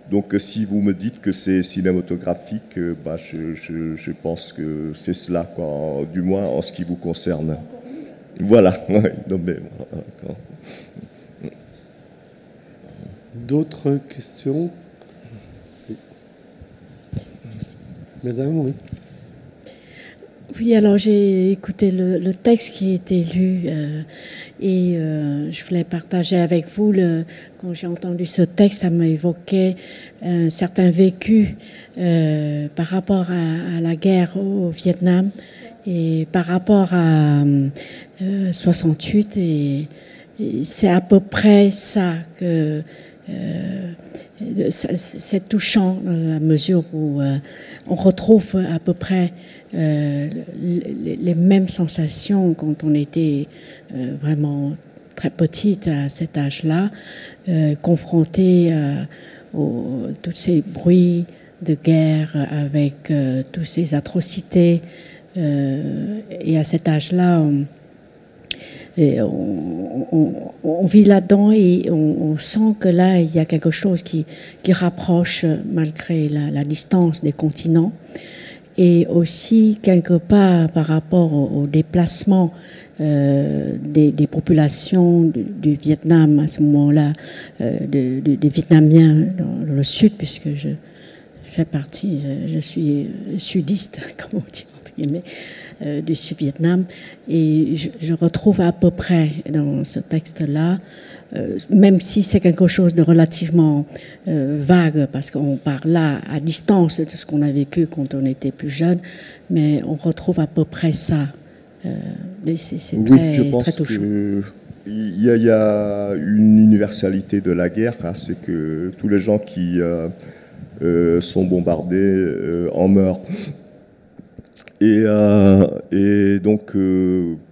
Donc si vous me dites que c'est cinématographique, bah, je pense que c'est cela, quoi, du moins en ce qui vous concerne. Voilà. Non, mais... D'autres questions? Madame, oui. Oui, alors j'ai écouté le texte qui a été lu et je voulais partager avec vous, quand j'ai entendu ce texte, ça m'a évoqué un certain vécu par rapport à la guerre au Vietnam et par rapport à 68 et c'est à peu près ça que... c'est touchant dans la mesure où on retrouve à peu près les mêmes sensations quand on était vraiment très petite à cet âge-là, confrontée à tous ces bruits de guerre avec toutes ces atrocités. Et à cet âge-là, on vit là-dedans et on sent que là, il y a quelque chose qui rapproche malgré la distance des continents. Et aussi, quelque part, par rapport au déplacement des populations du Vietnam à ce moment-là, des Vietnamiens dans le sud, puisque je fais partie, je suis sudiste, comme on dit, entre guillemets, du Sud-Vietnam. Et je retrouve à peu près dans ce texte-là, même si c'est quelque chose de relativement vague, parce qu'on parle là à distance de ce qu'on a vécu quand on était plus jeune, mais on retrouve à peu près ça. Mais c'est oui, je pense très touchant. Il y a une universalité de la guerre, hein, c'est que tous les gens qui sont bombardés en meurent. Et donc,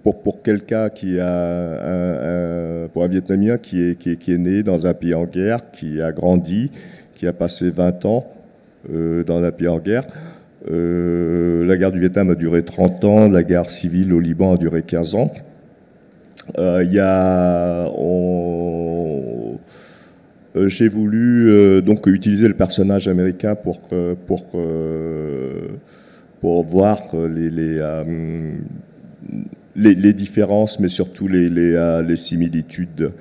pour quelqu'un qui a pour un Vietnamien qui est né dans un pays en guerre, qui a grandi, qui a passé 20 ans dans un pays en guerre, la guerre du Vietnam a duré 30 ans, la guerre civile au Liban a duré 15 ans. J'ai voulu donc utiliser le personnage américain pour voir les différences, mais surtout les similitudes.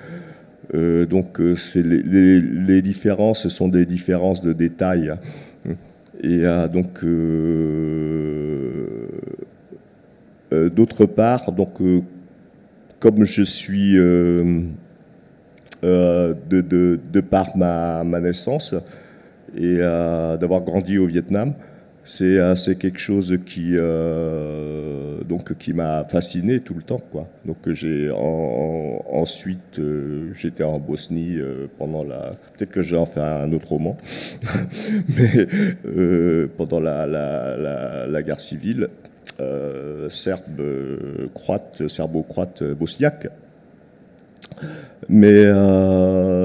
Donc, les différences, ce sont des différences de détails. Et donc, d'autre part, donc, comme je suis de par ma naissance et d'avoir grandi au Vietnam, c'est quelque chose qui m'a fasciné tout le temps, quoi. Donc ensuite j'étais en Bosnie pendant peut-être que j'ai en fait un autre roman, mais pendant la guerre civile serbo-croate bosniaque. Mais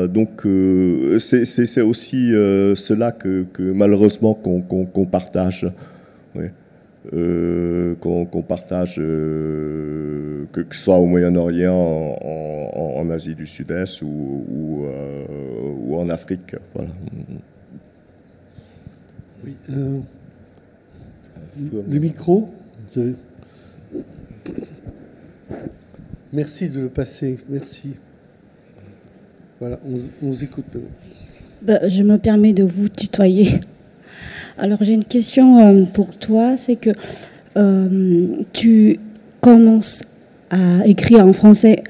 donc c'est aussi cela que malheureusement qu'on partage. Ouais. qu'on partage, que ce soit au Moyen-Orient, en Asie du Sud-Est ou en Afrique. Voilà. Oui, le micro. Merci de le passer. Merci. Voilà, on vous écoute. Je me permets de vous tutoyer. Alors j'ai une question pour toi, c'est que tu commences à écrire en français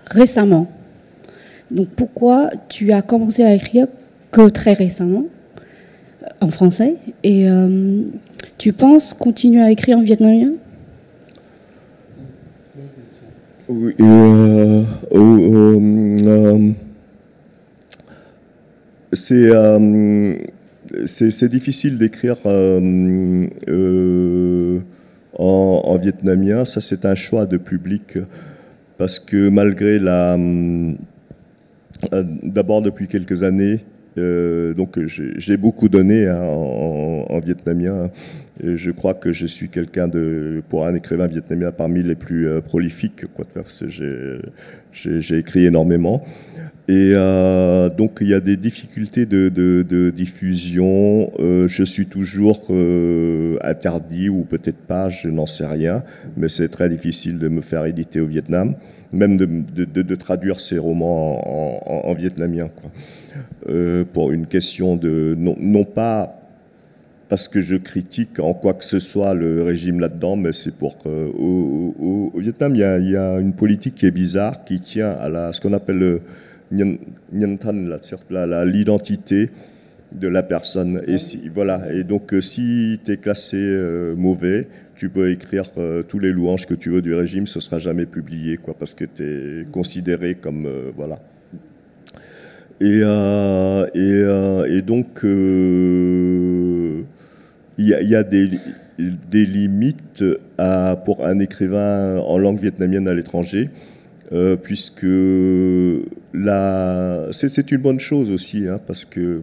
récemment. Donc pourquoi tu as commencé à écrire que très récemment en français et tu penses continuer à écrire en vietnamien? Oui, c'est difficile d'écrire en vietnamien. Ça, c'est un choix de public parce que malgré d'abord depuis quelques années, donc j'ai beaucoup donné en vietnamien. Et je crois que je suis quelqu'un pour un écrivain vietnamien parmi les plus prolifiques. J'ai écrit énormément. Et donc il y a des difficultés de diffusion. Je suis toujours interdit ou peut-être pas, je n'en sais rien. Mais c'est très difficile de me faire éditer au Vietnam, même de traduire ces romans en vietnamien, quoi. Pour une question non pas parce que je critique en quoi que ce soit le régime là-dedans, mais c'est pour au Vietnam, il y a une politique qui est bizarre, qui tient à ce qu'on appelle le Nhân Thân, l'identité de la personne. Et voilà. Et donc, si tu es classé mauvais, tu peux écrire tous les louanges que tu veux du régime, ce sera jamais publié, quoi, parce que tu es considéré comme voilà. Et donc, il y a des limites pour un écrivain en langue vietnamienne à l'étranger, puisque c'est une bonne chose aussi, hein, parce que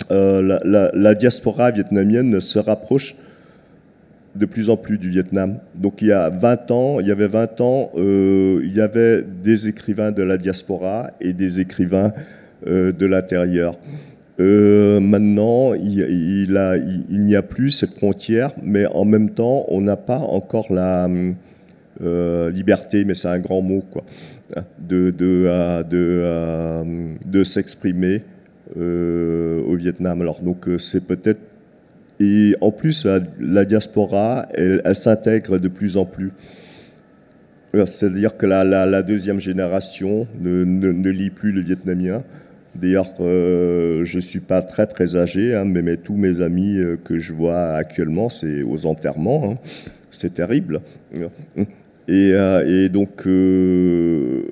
la diaspora vietnamienne se rapproche de plus en plus du Vietnam. Donc il y avait 20 ans, il y avait des écrivains de la diaspora et des écrivains de l'intérieur. Maintenant, il n'y a plus cette frontière, mais en même temps, on n'a pas encore la liberté, mais c'est un grand mot, quoi, de s'exprimer au Vietnam. Alors donc c'est peut-être. Et en plus, la diaspora, elle s'intègre de plus en plus. C'est-à-dire que la deuxième génération ne lit plus le vietnamien. D'ailleurs, je ne suis pas très très âgé, hein, mais tous mes amis que je vois actuellement, c'est aux enterrements. Hein. C'est terrible. Et donc, il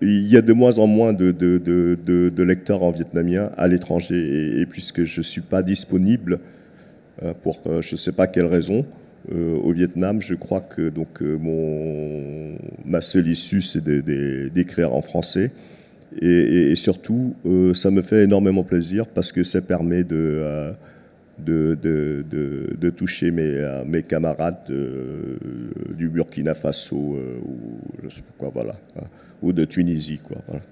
y a de moins en moins de lecteurs en vietnamien à l'étranger. Et puisque je ne suis pas disponible pour je ne sais pas quelle raison, au Vietnam, je crois que donc, ma seule issue, c'est d'écrire en français. Et surtout, ça me fait énormément plaisir parce que ça permet de toucher mes camarades du Burkina Faso ou je sais pas quoi, voilà, ou de Tunisie, quoi. Voilà.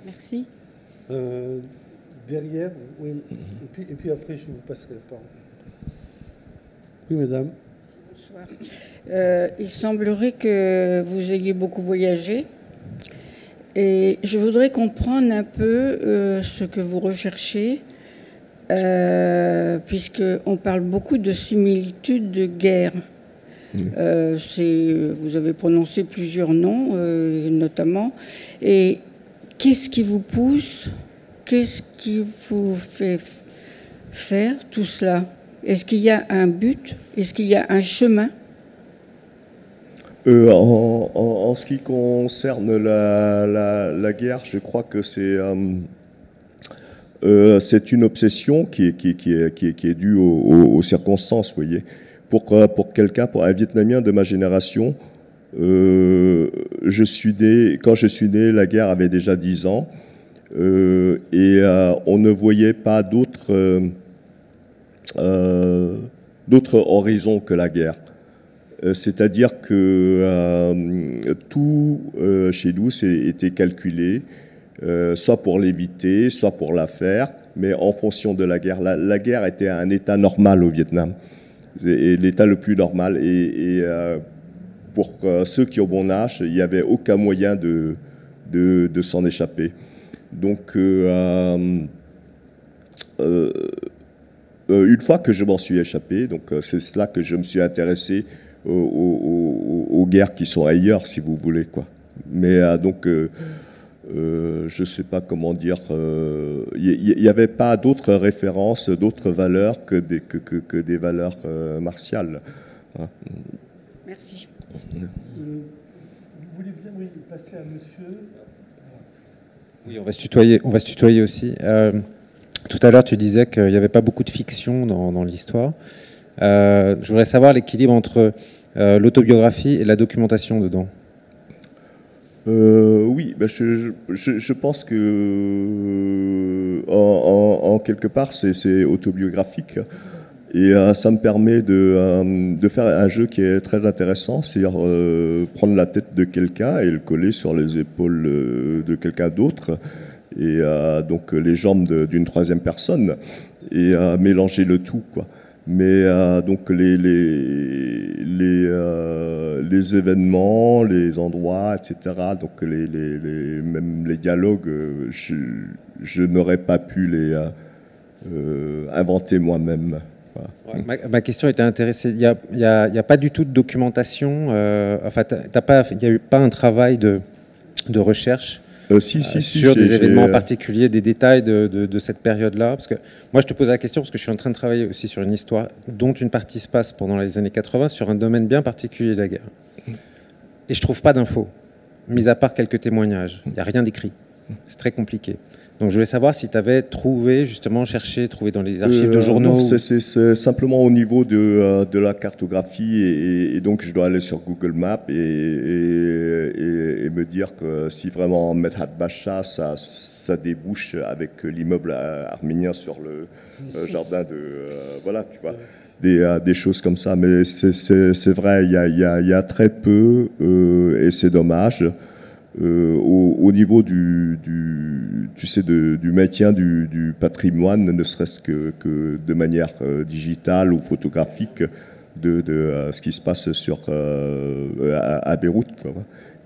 Merci. Derrière, oui. Et puis après, je vous passerai la parole. Oui, madame. Bonsoir. Il semblerait que vous ayez beaucoup voyagé. Et je voudrais comprendre un peu ce que vous recherchez, puisqu'on parle beaucoup de similitudes de guerre. Vous avez prononcé plusieurs noms, notamment. Et qu'est-ce qui vous pousse? Qu'est-ce qui vous fait faire tout cela? Est-ce qu'il y a un but? Est-ce qu'il y a un chemin? En ce qui concerne la guerre, je crois que c'est une obsession qui est due aux circonstances, vous voyez. Pour un Vietnamien de ma génération, quand je suis né, la guerre avait déjà 10 ans. Et on ne voyait pas d'autre d'autres horizons que la guerre. C'est-à-dire que tout chez nous était calculé, soit pour l'éviter, soit pour la faire, mais en fonction de la guerre. La guerre était un état normal au Vietnam, et l'état le plus normal. Et pour ceux qui ont mon âge, il n'y avait aucun moyen de s'en échapper. Donc, une fois que je m'en suis échappé, donc c'est cela que je me suis intéressé aux guerres qui sont ailleurs, si vous voulez, quoi. Mais donc, je ne sais pas comment dire, il n'y avait pas d'autres références, d'autres valeurs que des valeurs martiales. Hein. Merci. Vous voulez bien passer à monsieur? Oui, on va se tutoyer aussi. Tout à l'heure, tu disais qu'il n'y avait pas beaucoup de fiction dans l'histoire. Je voudrais savoir l'équilibre entre l'autobiographie et la documentation dedans. Oui, ben je pense que en quelque part c'est autobiographique, et ça me permet de faire un jeu qui est très intéressant, c'est-à-dire prendre la tête de quelqu'un et le coller sur les épaules de quelqu'un d'autre, et donc les jambes d'une troisième personne, et mélanger le tout, quoi. Mais donc les événements, les endroits, etc., donc même les dialogues, je n'aurais pas pu les inventer moi-même. Voilà. Ma question était intéressée. Il y a pas du tout de documentation. Enfin, il n'y a eu pas un travail de recherche sur des événements particuliers, des détails de cette période-là. Parce que moi, je te pose la question parce que je suis en train de travailler aussi sur une histoire dont une partie se passe pendant les années 80 sur un domaine bien particulier de la guerre. Et je trouve pas d'infos, mis à part quelques témoignages. Il n'y a rien d'écrit. C'est très compliqué. Donc je voulais savoir si tu avais trouvé, justement, trouvé dans les archives de journaux. Non, c'est simplement au niveau de la cartographie, et donc je dois aller sur Google Maps et me dire que si vraiment Medhat Basha, ça débouche avec l'immeuble arménien sur le jardin de... voilà, tu vois, des choses comme ça. Mais c'est vrai, il y a très peu, et c'est dommage. Au niveau du maintien du patrimoine, ne serait-ce que de manière digitale ou photographique, de ce qui se passe à Beyrouth, quoi,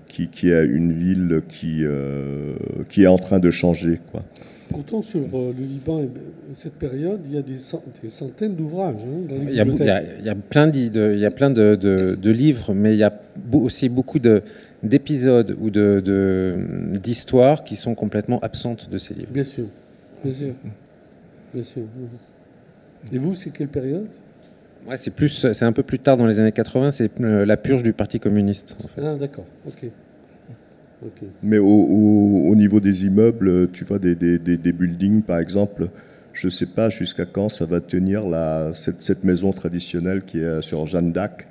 qui est une ville qui est en train de changer, quoi. Pourtant, sur le Liban, cette période, il y a des centaines d'ouvrages. Hein, dans les bibliothèques. Il y a plein de livres, mais il y a aussi beaucoup d'épisodes ou d'histoires qui sont complètement absentes de ces livres. Bien sûr, bien sûr, bien sûr. Et vous, c'est quelle période? Ouais, c'est un peu plus tard dans les années 80, c'est la purge du Parti communiste. En fait. Ah, d'accord, ok. Mais au niveau des immeubles, tu vois, des buildings, par exemple, je ne sais pas jusqu'à quand ça va tenir cette maison traditionnelle qui est sur Jeanne d'Arc,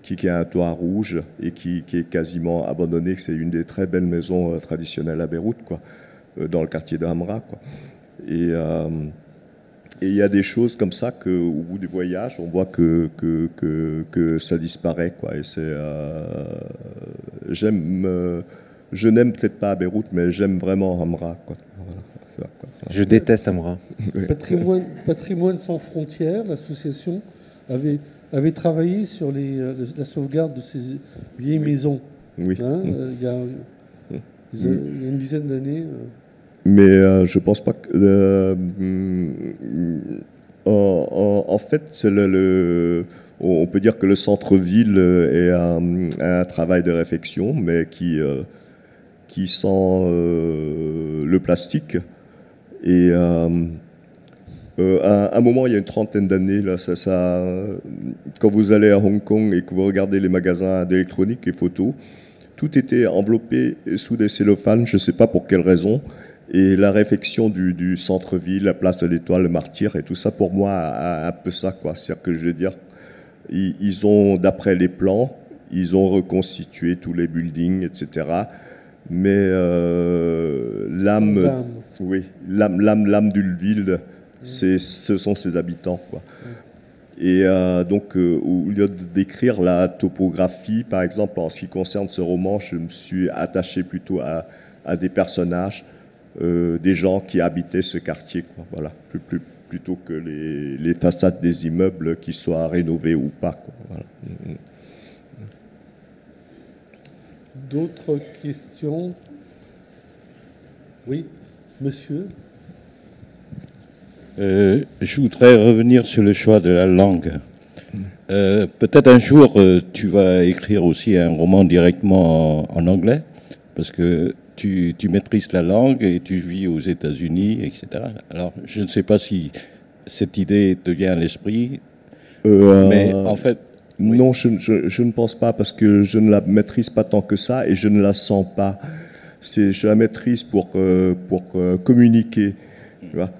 qui a un toit rouge et qui est quasiment abandonnée. C'est une des très belles maisons traditionnelles à Beyrouth, quoi, dans le quartier de Hamra, quoi. Et il y a des choses comme ça qu'au bout du voyage, on voit que ça disparaît, quoi. Et je n'aime peut-être pas Beyrouth, mais j'aime vraiment Hamra, quoi. Voilà. Je déteste Hamra. Oui. Patrimoine sans frontières, l'association avait travaillé sur la sauvegarde de ces vieilles maisons. Oui. Hein, il y a une dizaine d'années. Mais je pense pas que... en fait, c'est on peut dire que le centre-ville est un travail de réflexion, mais qui sent le plastique. Et à un moment, il y a une trentaine d'années, là, quand vous allez à Hong Kong et que vous regardez les magasins d'électronique et photos, tout était enveloppé sous des cellophanes, je ne sais pas pour quelle raison. Et la réfection du centre-ville, la place de l'Étoile, le Martyr, et tout ça, pour moi, a un peu ça, quoi. C'est-à-dire que, je veux dire, ils ont, d'après les plans, ils ont reconstitué tous les buildings, etc. Mais l'âme d'une ville ce sont ses habitants, quoi. Et donc, au lieu de décrire la topographie, par exemple, en ce qui concerne ce roman, je me suis attaché plutôt à des personnages, des gens qui habitaient ce quartier, quoi, voilà, plutôt que les façades des immeubles qui soient rénovées ou pas, quoi, voilà. D'autres questions? Oui, monsieur. Je voudrais revenir sur le choix de la langue. Peut-être un jour, tu vas écrire aussi un roman directement en anglais, parce que tu maîtrises la langue et tu vis aux États-Unis, etc. Alors, je ne sais pas si cette idée te vient à l'esprit, mais en fait... Oui. Non, je ne pense pas, parce que je ne la maîtrise pas tant que ça et je ne la sens pas. Je la maîtrise pour communiquer, tu vois.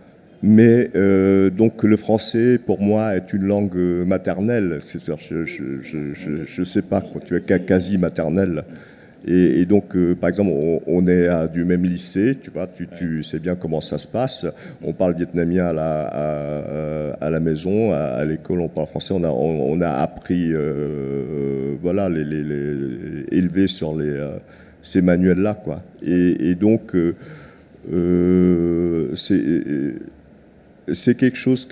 Mais donc le français, pour moi, est une langue maternelle. C'est-à-dire, je sais pas, quoi, tu es quasi maternelle. Et donc, par exemple, on est du même lycée, tu vois, tu sais bien comment ça se passe. On parle vietnamien à la maison, à l'école, on parle français. On a appris, voilà, élevé sur ces manuels-là, quoi. Et donc, c'est quelque chose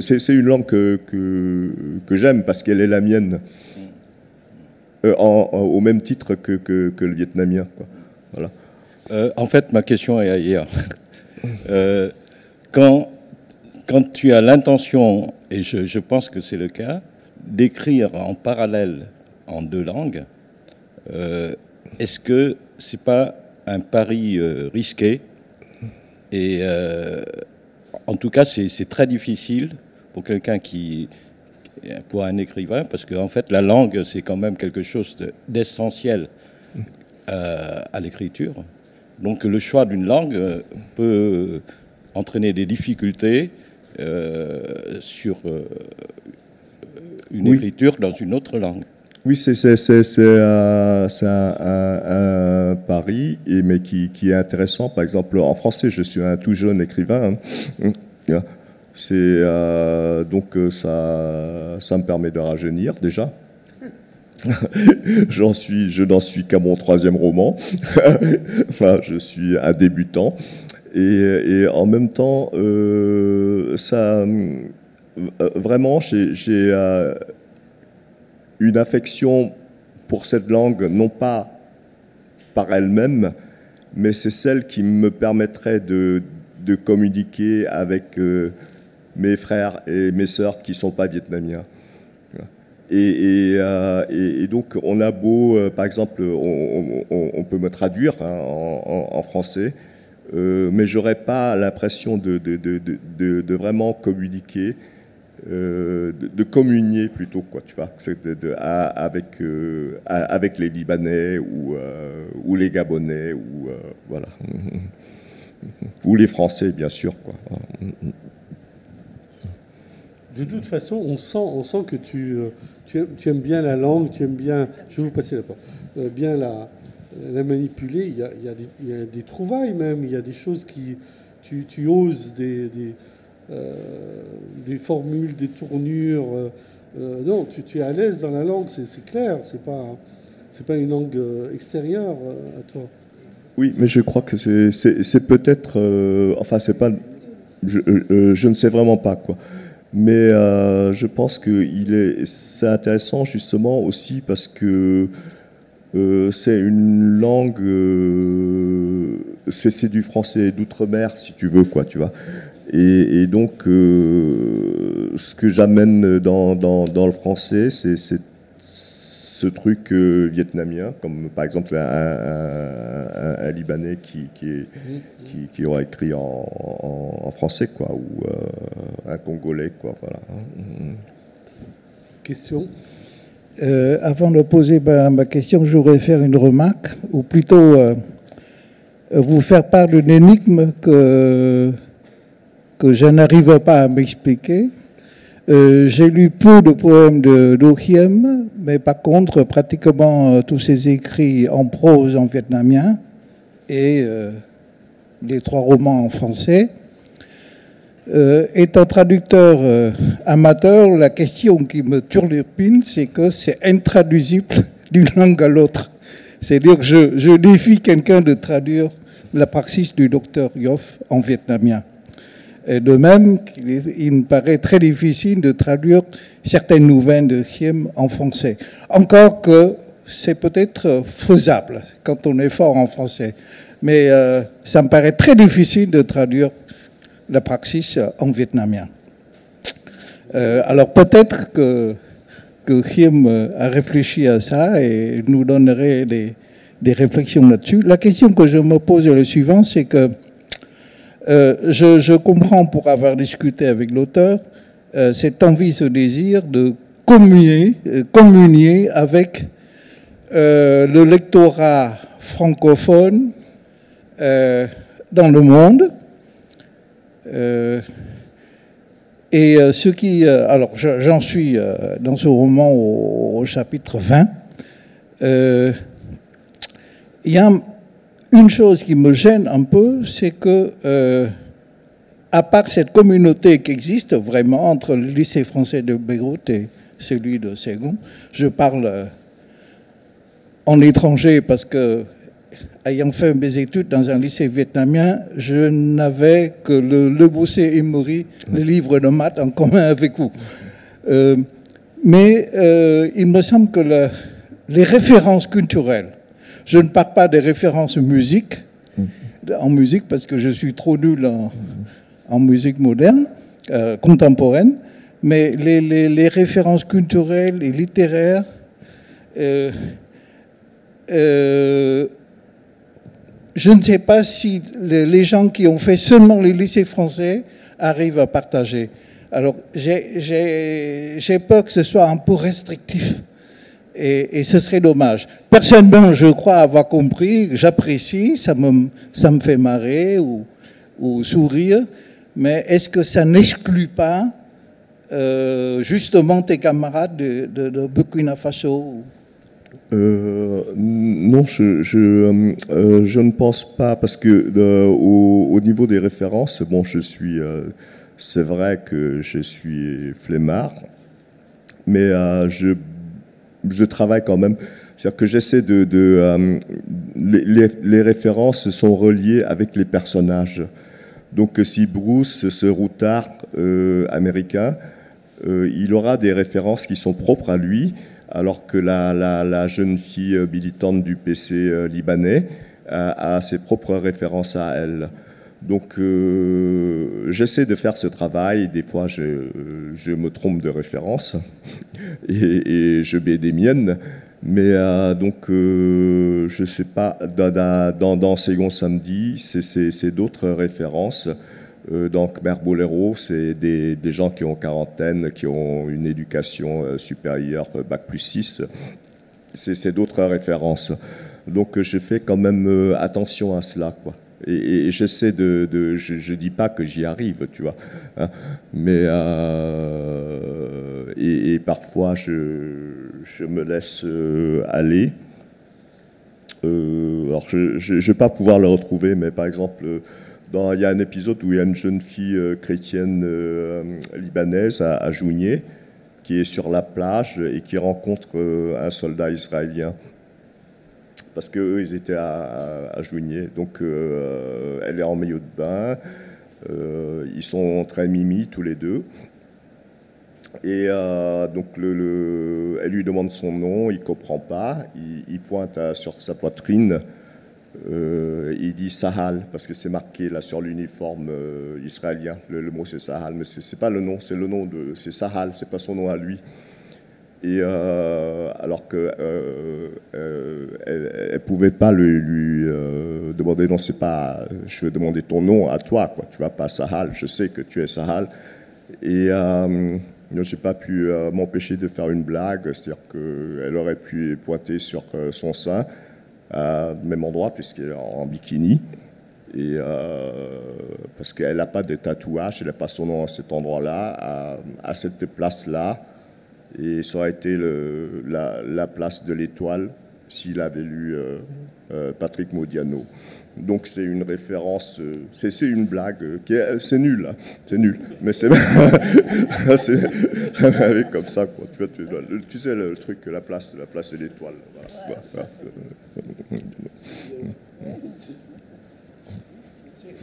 c'est une langue que j'aime parce qu'elle est la mienne. Au même titre que le vietnamien, quoi. Voilà. En fait, ma question est ailleurs. Quand tu as l'intention, et je pense que c'est le cas, d'écrire en parallèle en deux langues, est-ce que c'est pas un pari risqué? Et en tout cas, c'est très difficile pour quelqu'un pour un écrivain, parce qu'en fait, la langue, c'est quand même quelque chose d'essentiel à l'écriture. Donc, le choix d'une langue peut entraîner des difficultés sur une écriture dans une autre langue. Oui, c'est un pari, mais qui est intéressant. Par exemple, en français, je suis un tout jeune écrivain. Hein. Donc ça me permet de rajeunir déjà. Je n'en suis qu'à mon 3e roman. Enfin, je suis un débutant. Et en même temps, vraiment, j'ai une affection pour cette langue, non pas par elle-même, mais c'est celle qui me permettrait de communiquer avec mes frères et mes sœurs qui ne sont pas vietnamiens. Et donc, on a beau, par exemple, on peut me traduire, hein, en français, mais je n'aurais pas l'impression de vraiment communiquer, de communier plutôt, quoi, tu vois, avec les Libanais ou les Gabonais, voilà. Ou les Français, bien sûr, quoi. De toute façon, on sent que tu aimes bien la langue, tu aimes bien... Je vais vous passer la porte. Bien la manipuler. Il y a des trouvailles même, il y a des choses qui... Tu oses des formules, des tournures. Non, tu es à l'aise dans la langue, c'est clair. C'est pas une langue extérieure à toi. Oui, mais je crois que c'est peut-être... enfin, c'est pas... Je ne sais vraiment pas, quoi. Mais je pense que c'est intéressant justement aussi parce que c'est une langue... c'est du français d'outre-mer, si tu veux, quoi, tu vois. Et donc, ce que j'amène dans le français, c'est ce truc vietnamien, comme par exemple un Libanais qui aura écrit en français, quoi, ou un Congolais, quoi, voilà. Question. Avant de poser ma question, je voudrais faire une remarque, ou plutôt vous faire part d'une énigme que je n'arrive pas à m'expliquer. J'ai lu peu de poèmes d'O Hiem, mais par contre, pratiquement tous ses écrits en prose en vietnamien et les 3 romans en français. Étant traducteur amateur, la question qui me turlupine, c'est que c'est intraduisible d'une langue à l'autre. C'est-à-dire que je défie quelqu'un de traduire la praxis du docteur Yoff en vietnamien. Et de même, il me paraît très difficile de traduire certaines nouvelles de Hiem en français. Encore que c'est peut-être faisable quand on est fort en français. Mais ça me paraît très difficile de traduire la praxis en vietnamien. Alors peut-être que Hiem a réfléchi à ça et nous donnerait des réflexions là-dessus. La question que je me pose est la suivante, c'est que je comprends, pour avoir discuté avec l'auteur, cette envie, ce désir de communier avec le lectorat francophone dans le monde. Et ce qui... alors, j'en suis dans ce roman au chapitre 20. Il y a une chose qui me gêne un peu, c'est que, à part cette communauté qui existe vraiment entre le lycée français de Beyrouth et celui de Saigon, je parle en étranger parce que, ayant fait mes études dans un lycée vietnamien, je n'avais que le Bousset et Mori, les livres de maths en commun avec vous. Mais il me semble que les références culturelles, je ne parle pas des références en musique parce que je suis trop nul en musique moderne, contemporaine, mais les références culturelles et littéraires, je ne sais pas si les gens qui ont fait seulement les lycées français arrivent à partager. Alors, j'ai peur que ce soit un peu restrictif. Et ce serait dommage. Personnellement, je crois avoir compris, j'apprécie, ça me fait marrer ou sourire, mais est-ce que ça n'exclut pas justement tes camarades de Burkina Faso? Non, je ne pense pas, parce que au niveau des références, bon, c'est vrai que je suis flemmard, mais je travaille quand même. C'est-à-dire que j'essaie les références sont reliées avec les personnages. Donc si Bruce, ce routard américain, il aura des références qui sont propres à lui, alors que la jeune fille militante du PC libanais a ses propres références à elle. Donc j'essaie de faire ce travail. Des fois je me trompe de référence et je mets des miennes, mais donc je sais pas, dans Saigon Samedi, c'est d'autres références. Dans Khmer Bolero, c'est des gens qui ont quarantaine, qui ont une éducation supérieure, Bac+6. C'est d'autres références. Donc je fais quand même attention à cela, quoi. Et j'essaie je dis pas que j'y arrive, tu vois, hein, mais et parfois je me laisse aller. Alors je vais pas pouvoir le retrouver, mais par exemple, il y a un épisode où il y a une jeune fille chrétienne libanaise à Jounieh qui est sur la plage et qui rencontre un soldat israélien. Parce qu'eux, ils étaient à Jounieh. Donc, elle est en maillot de bain. Ils sont très mimi, tous les deux. Et donc, elle lui demande son nom, il ne comprend pas. Il pointe sur sa poitrine. Il dit Sahal, parce que c'est marqué là sur l'uniforme israélien. Le mot, c'est Sahal. Mais ce n'est pas le nom, c'est Sahal, ce n'est pas son nom à lui. Et alors que elle pouvait pas lui demander, non, c'est pas, je vais demander ton nom à toi, quoi, tu vois, pas Sahal, je sais que tu es Sahal. Et j'ai pas pu m'empêcher de faire une blague, c'est-à-dire qu'elle aurait pu pointer sur son sein, même endroit, puisqu'elle est en bikini. Et parce qu'elle n'a pas de tatouage, elle n'a pas son nom à cet endroit-là, à cette place-là. Et ça aurait été la place de l'étoile s'il avait lu Patrick Modiano. Donc c'est une référence, c'est une blague, c'est nul, hein, c'est nul, mais c'est comme ça, quoi. Tu sais le truc, la place et l'étoile. Voilà.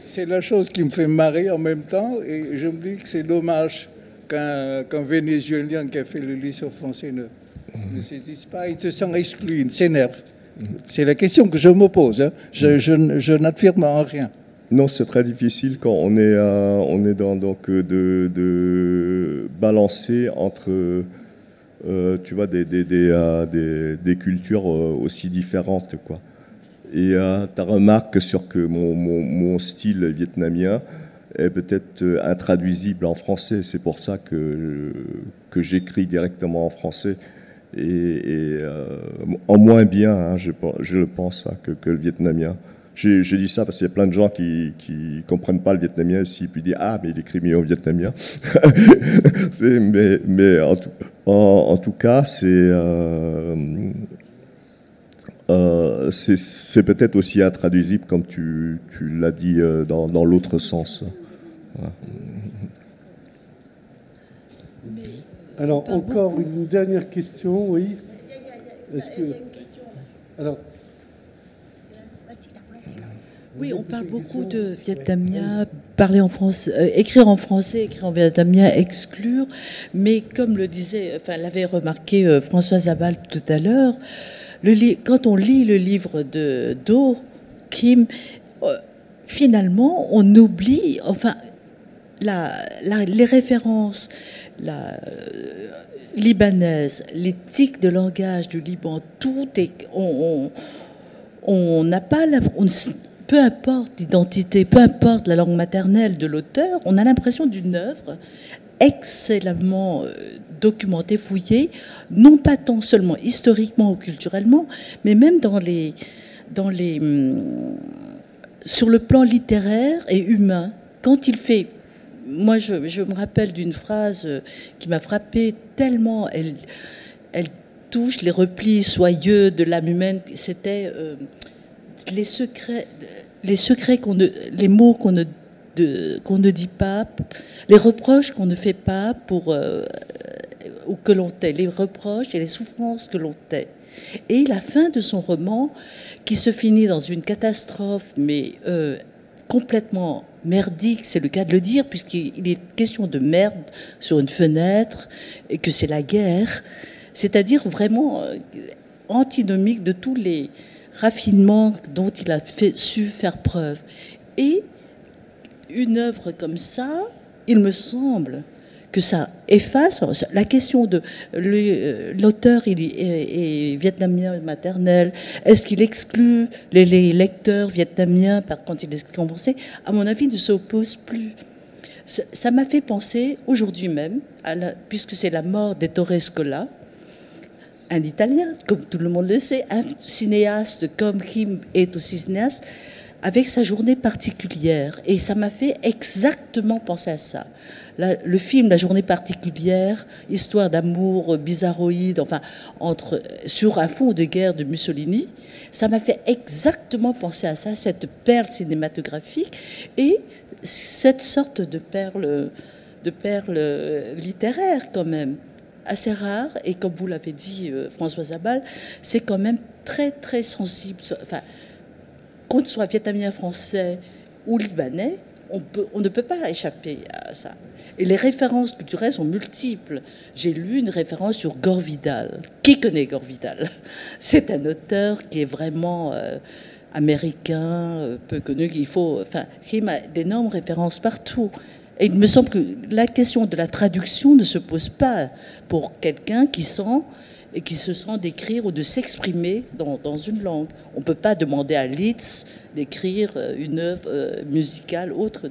C'est la chose qui me fait marrer en même temps, et je me dis que c'est dommage qu'un Vénézuélien qui a fait le lycée français ne saisisse pas, il se sent exclu, il s'énerve. C'est la question que je me pose. Hein. Je n'affirme en rien. Non, c'est très difficile quand on est dans de balancer entre tu vois des cultures aussi différentes, quoi. Et tu remarques sur que mon style vietnamien est peut-être intraduisible en français. C'est pour ça que j'écris directement en français. Et en moins bien, hein, je le pense, hein, que le vietnamien. J'ai dit ça parce qu'il y a plein de gens qui comprennent pas le vietnamien ici, puis disent « Ah, mais il écrit mieux en vietnamien ». Mais en tout cas, c'est peut-être aussi intraduisible, comme tu l'as dit, dans l'autre sens. Voilà. Alors, encore une dernière question, oui. Est-ce que... Alors... Oui, on parle beaucoup de vietnamien, parler en français, écrire en français, écrire en vietnamien, exclure. Mais comme le disait, enfin, l'avait remarqué François Zabal tout à l'heure, quand on lit le livre de Do Kim, finalement, on oublie, enfin, les références libanaises, l'éthique de langage du Liban, tout est, on n'a pas peu importe l'identité, peu importe la langue maternelle de l'auteur, on a l'impression d'une œuvre excellemment documentée, fouillée, non pas tant seulement historiquement ou culturellement, mais même sur le plan littéraire et humain. Quand il fait... Moi, je me rappelle d'une phrase qui m'a frappée tellement, elle touche les replis soyeux de l'âme humaine, c'était... les secrets les mots qu'on ne dit pas, les reproches qu'on ne fait pas ou que l'on tait, les reproches et les souffrances que l'on tait. Et la fin de son roman, qui se finit dans une catastrophe, mais complètement merdique, c'est le cas de le dire, puisqu'il est question de merde sur une fenêtre et que c'est la guerre, c'est-à-dire vraiment antinomique de tous les raffinement dont il a su faire preuve. Et une œuvre comme ça, il me semble que ça efface la question de l'auteur est vietnamien maternel. Est-ce qu'il exclut les lecteurs vietnamiens quand il écrit en français? À mon avis, ne s'oppose plus. Ça m'a fait penser aujourd'hui même, puisque c'est la mort d'Ettore Scola, un Italien, comme tout le monde le sait, un cinéaste comme Kim est aussi cinéaste, avec sa journée particulière. Et ça m'a fait exactement penser à ça. Le film La journée particulière, histoire d'amour bizarroïde, enfin, sur un fond de guerre de Mussolini, ça m'a fait exactement penser à ça, cette perle cinématographique et cette sorte de perle littéraire quand même. Assez rare, et comme vous l'avez dit, François Zabal, c'est quand même très, très sensible. Enfin, qu'on soit vietnamien, français ou libanais, on ne peut pas échapper à ça. Et les références culturelles sont multiples. J'ai lu une référence sur Gore Vidal. Qui connaît Gore Vidal? C'est un auteur qui est vraiment américain, peu connu. Il a d'énormes références partout. Et il me semble que la question de la traduction ne se pose pas pour quelqu'un qui se sent d'écrire ou de s'exprimer dans une langue. On ne peut pas demander à Liszt d'écrire une œuvre musicale autre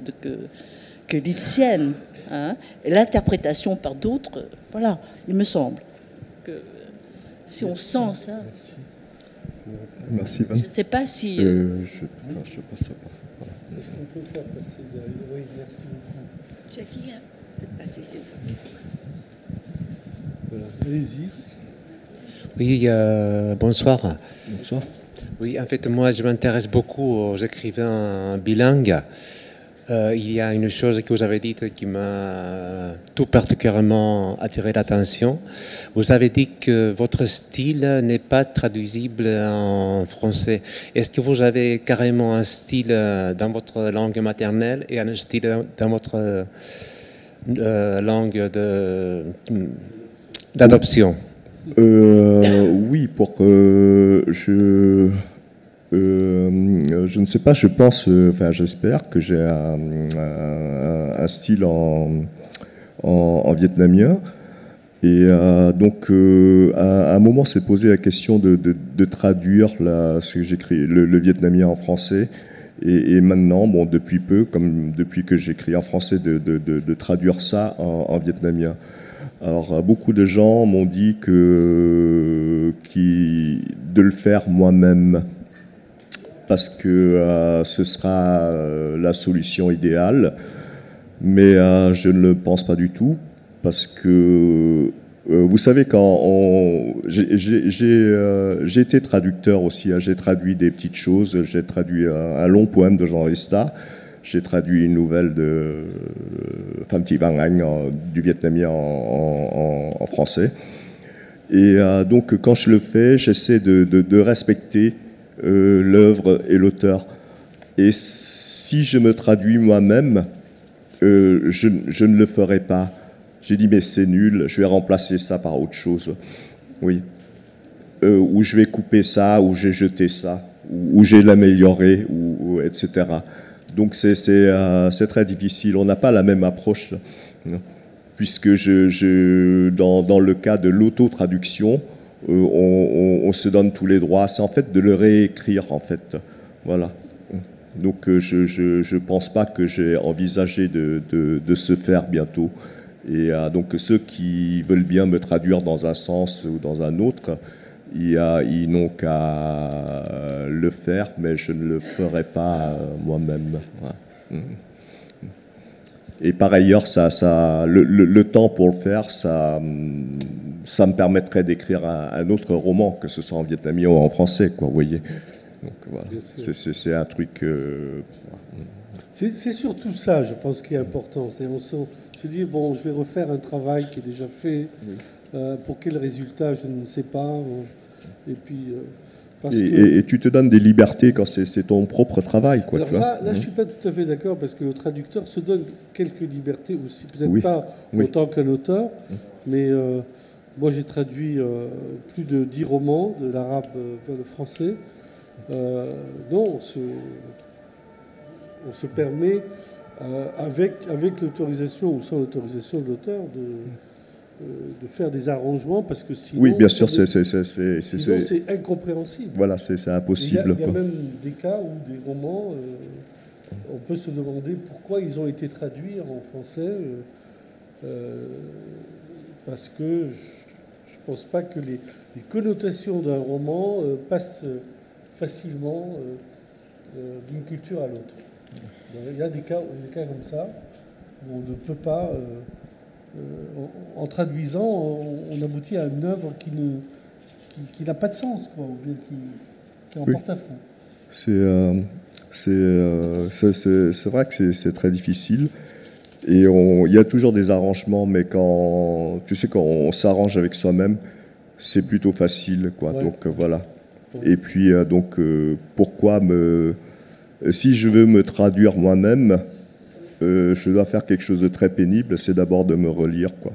que lisztienne. Hein. Et l'interprétation par d'autres, voilà, il me semble que si on sent ça... Merci. Je ne sais pas si... je passe ça parfois. Est-ce qu'on peut faire passer derrière? Oui, merci beaucoup. Jackie, passer, c'est voilà. Allez-y. Oui, bonsoir. Bonsoir. Oui, en fait, moi, je m'intéresse beaucoup aux écrivains bilingues. Il y a une chose que vous avez dite qui m'a tout particulièrement attiré l'attention. Vous avez dit que votre style n'est pas traduisible en français. Est-ce que vous avez carrément un style dans votre langue maternelle et un style dans votre langue d'adoption? Oui, pour que je ne sais pas, je pense, enfin j'espère que j'ai un style en vietnamien. Et donc à un moment s'est posé la question de traduire ce que j'écris, le vietnamien en français. Et maintenant, bon, depuis peu, comme depuis que j'écris en français, de traduire ça en vietnamien. Alors, beaucoup de gens m'ont dit de le faire moi-même, parce que ce sera la solution idéale. Mais je ne le pense pas du tout, parce que vous savez, j'ai été traducteur aussi, hein, j'ai traduit des petites choses, j'ai traduit un long poème de Jean Resta, j'ai traduit une nouvelle de Pham Thi Van Anh du vietnamien en français. Et donc quand je le fais, j'essaie de respecter l'œuvre et l'auteur. Et si je me traduis moi-même, je ne le ferai pas. J'ai dit mais c'est nul, je vais remplacer ça par autre chose. Oui. Ou je vais couper ça, ou j'ai jeté ça, ou j'ai l'amélioré, ou etc. Donc c'est très difficile. On n'a pas la même approche, puisque dans le cas de l'auto-traduction, on se donne tous les droits. C'est en fait de le réécrire, en fait. Voilà. Donc je pense pas que j'ai envisagé de se faire bientôt. Et donc ceux qui veulent bien me traduire dans un sens ou dans un autre, ils n'ont qu'à le faire, mais je ne le ferai pas moi-même. Ouais. Et par ailleurs, le temps pour le faire, ça me permettrait d'écrire un autre roman, que ce soit en vietnamien ou en français, quoi, vous voyez. Donc voilà, c'est un truc... C'est surtout ça, je pense, qui est important. On se dit, bon, je vais refaire un travail qui est déjà fait. Oui. Pour quel résultat, je ne sais pas. Et puis... et tu te donnes des libertés quand c'est ton propre travail, quoi. Alors là, je ne suis pas tout à fait d'accord, parce que le traducteur se donne quelques libertés aussi. Peut-être pas autant qu'un auteur, mais moi j'ai traduit plus de 10 romans, de l'arabe vers le français. Non, on se permet, avec l'autorisation ou sans l'autorisation de l'auteur, de faire des arrangements, parce que sinon... Oui, bien sûr, sinon c'est incompréhensible. Voilà, c'est impossible. Il y a même des cas où des romans, on peut se demander pourquoi ils ont été traduits en français, parce que je ne pense pas que les connotations d'un roman passent facilement d'une culture à l'autre. Il y a des cas comme ça où on ne peut pas, en traduisant, on aboutit à une œuvre qui n'a pas de sens, quoi, ou bien qui est en porte-à-faux. C'est vrai que c'est très difficile. Et il y a toujours des arrangements, mais quand on s'arrange avec soi-même, c'est plutôt facile, quoi. Ouais. Donc voilà. Ouais. Et puis pourquoi si je veux me traduire moi-même, je dois faire quelque chose de très pénible, c'est d'abord de me relire, quoi.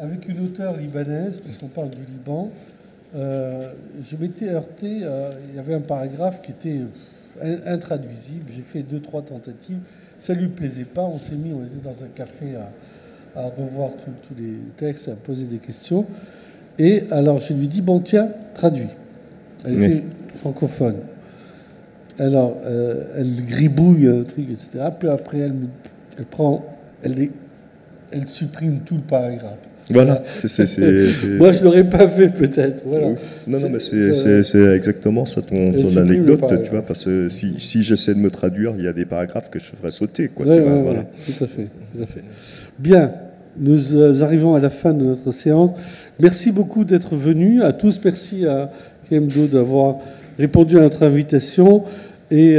Avec une auteure libanaise, puisqu'on parle du Liban, je m'étais heurté, il y avait un paragraphe qui était intraduisible, j'ai fait 2-3 tentatives, ça ne lui plaisait pas, on était dans un café à revoir tous les textes, à poser des questions. Et alors je lui dis, bon tiens, traduis. Elle était francophone. Alors elle gribouille un truc, etc. Puis après elle supprime tout le paragraphe. Voilà. Moi je l'aurais pas fait peut-être. Voilà. Non, mais c'est exactement ça ton anecdote, tu vois, parce que si j'essaie de me traduire, il y a des paragraphes que je ferais sauter, quoi. Ouais, tu vois, voilà. Tout à fait. Bien. nous arrivons à la fin de notre séance. Merci beaucoup d'être venus, à tous. Merci à KM2 d'avoir répondu à notre invitation. Et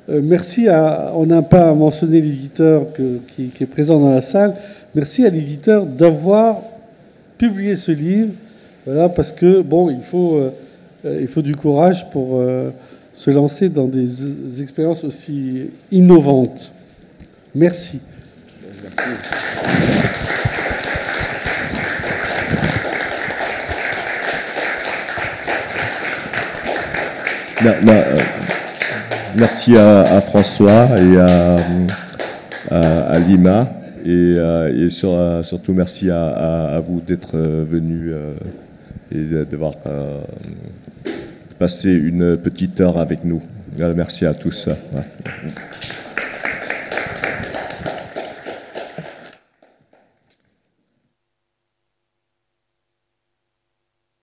merci on n'a pas mentionné l'éditeur qui est présent dans la salle. Merci à l'éditeur d'avoir publié ce livre. Voilà, parce que, bon, il faut du courage pour se lancer dans des expériences aussi innovantes. Merci. Merci à François et à Lima et surtout merci à vous d'être venus et d'avoir passé une petite heure avec nous. Merci à tous.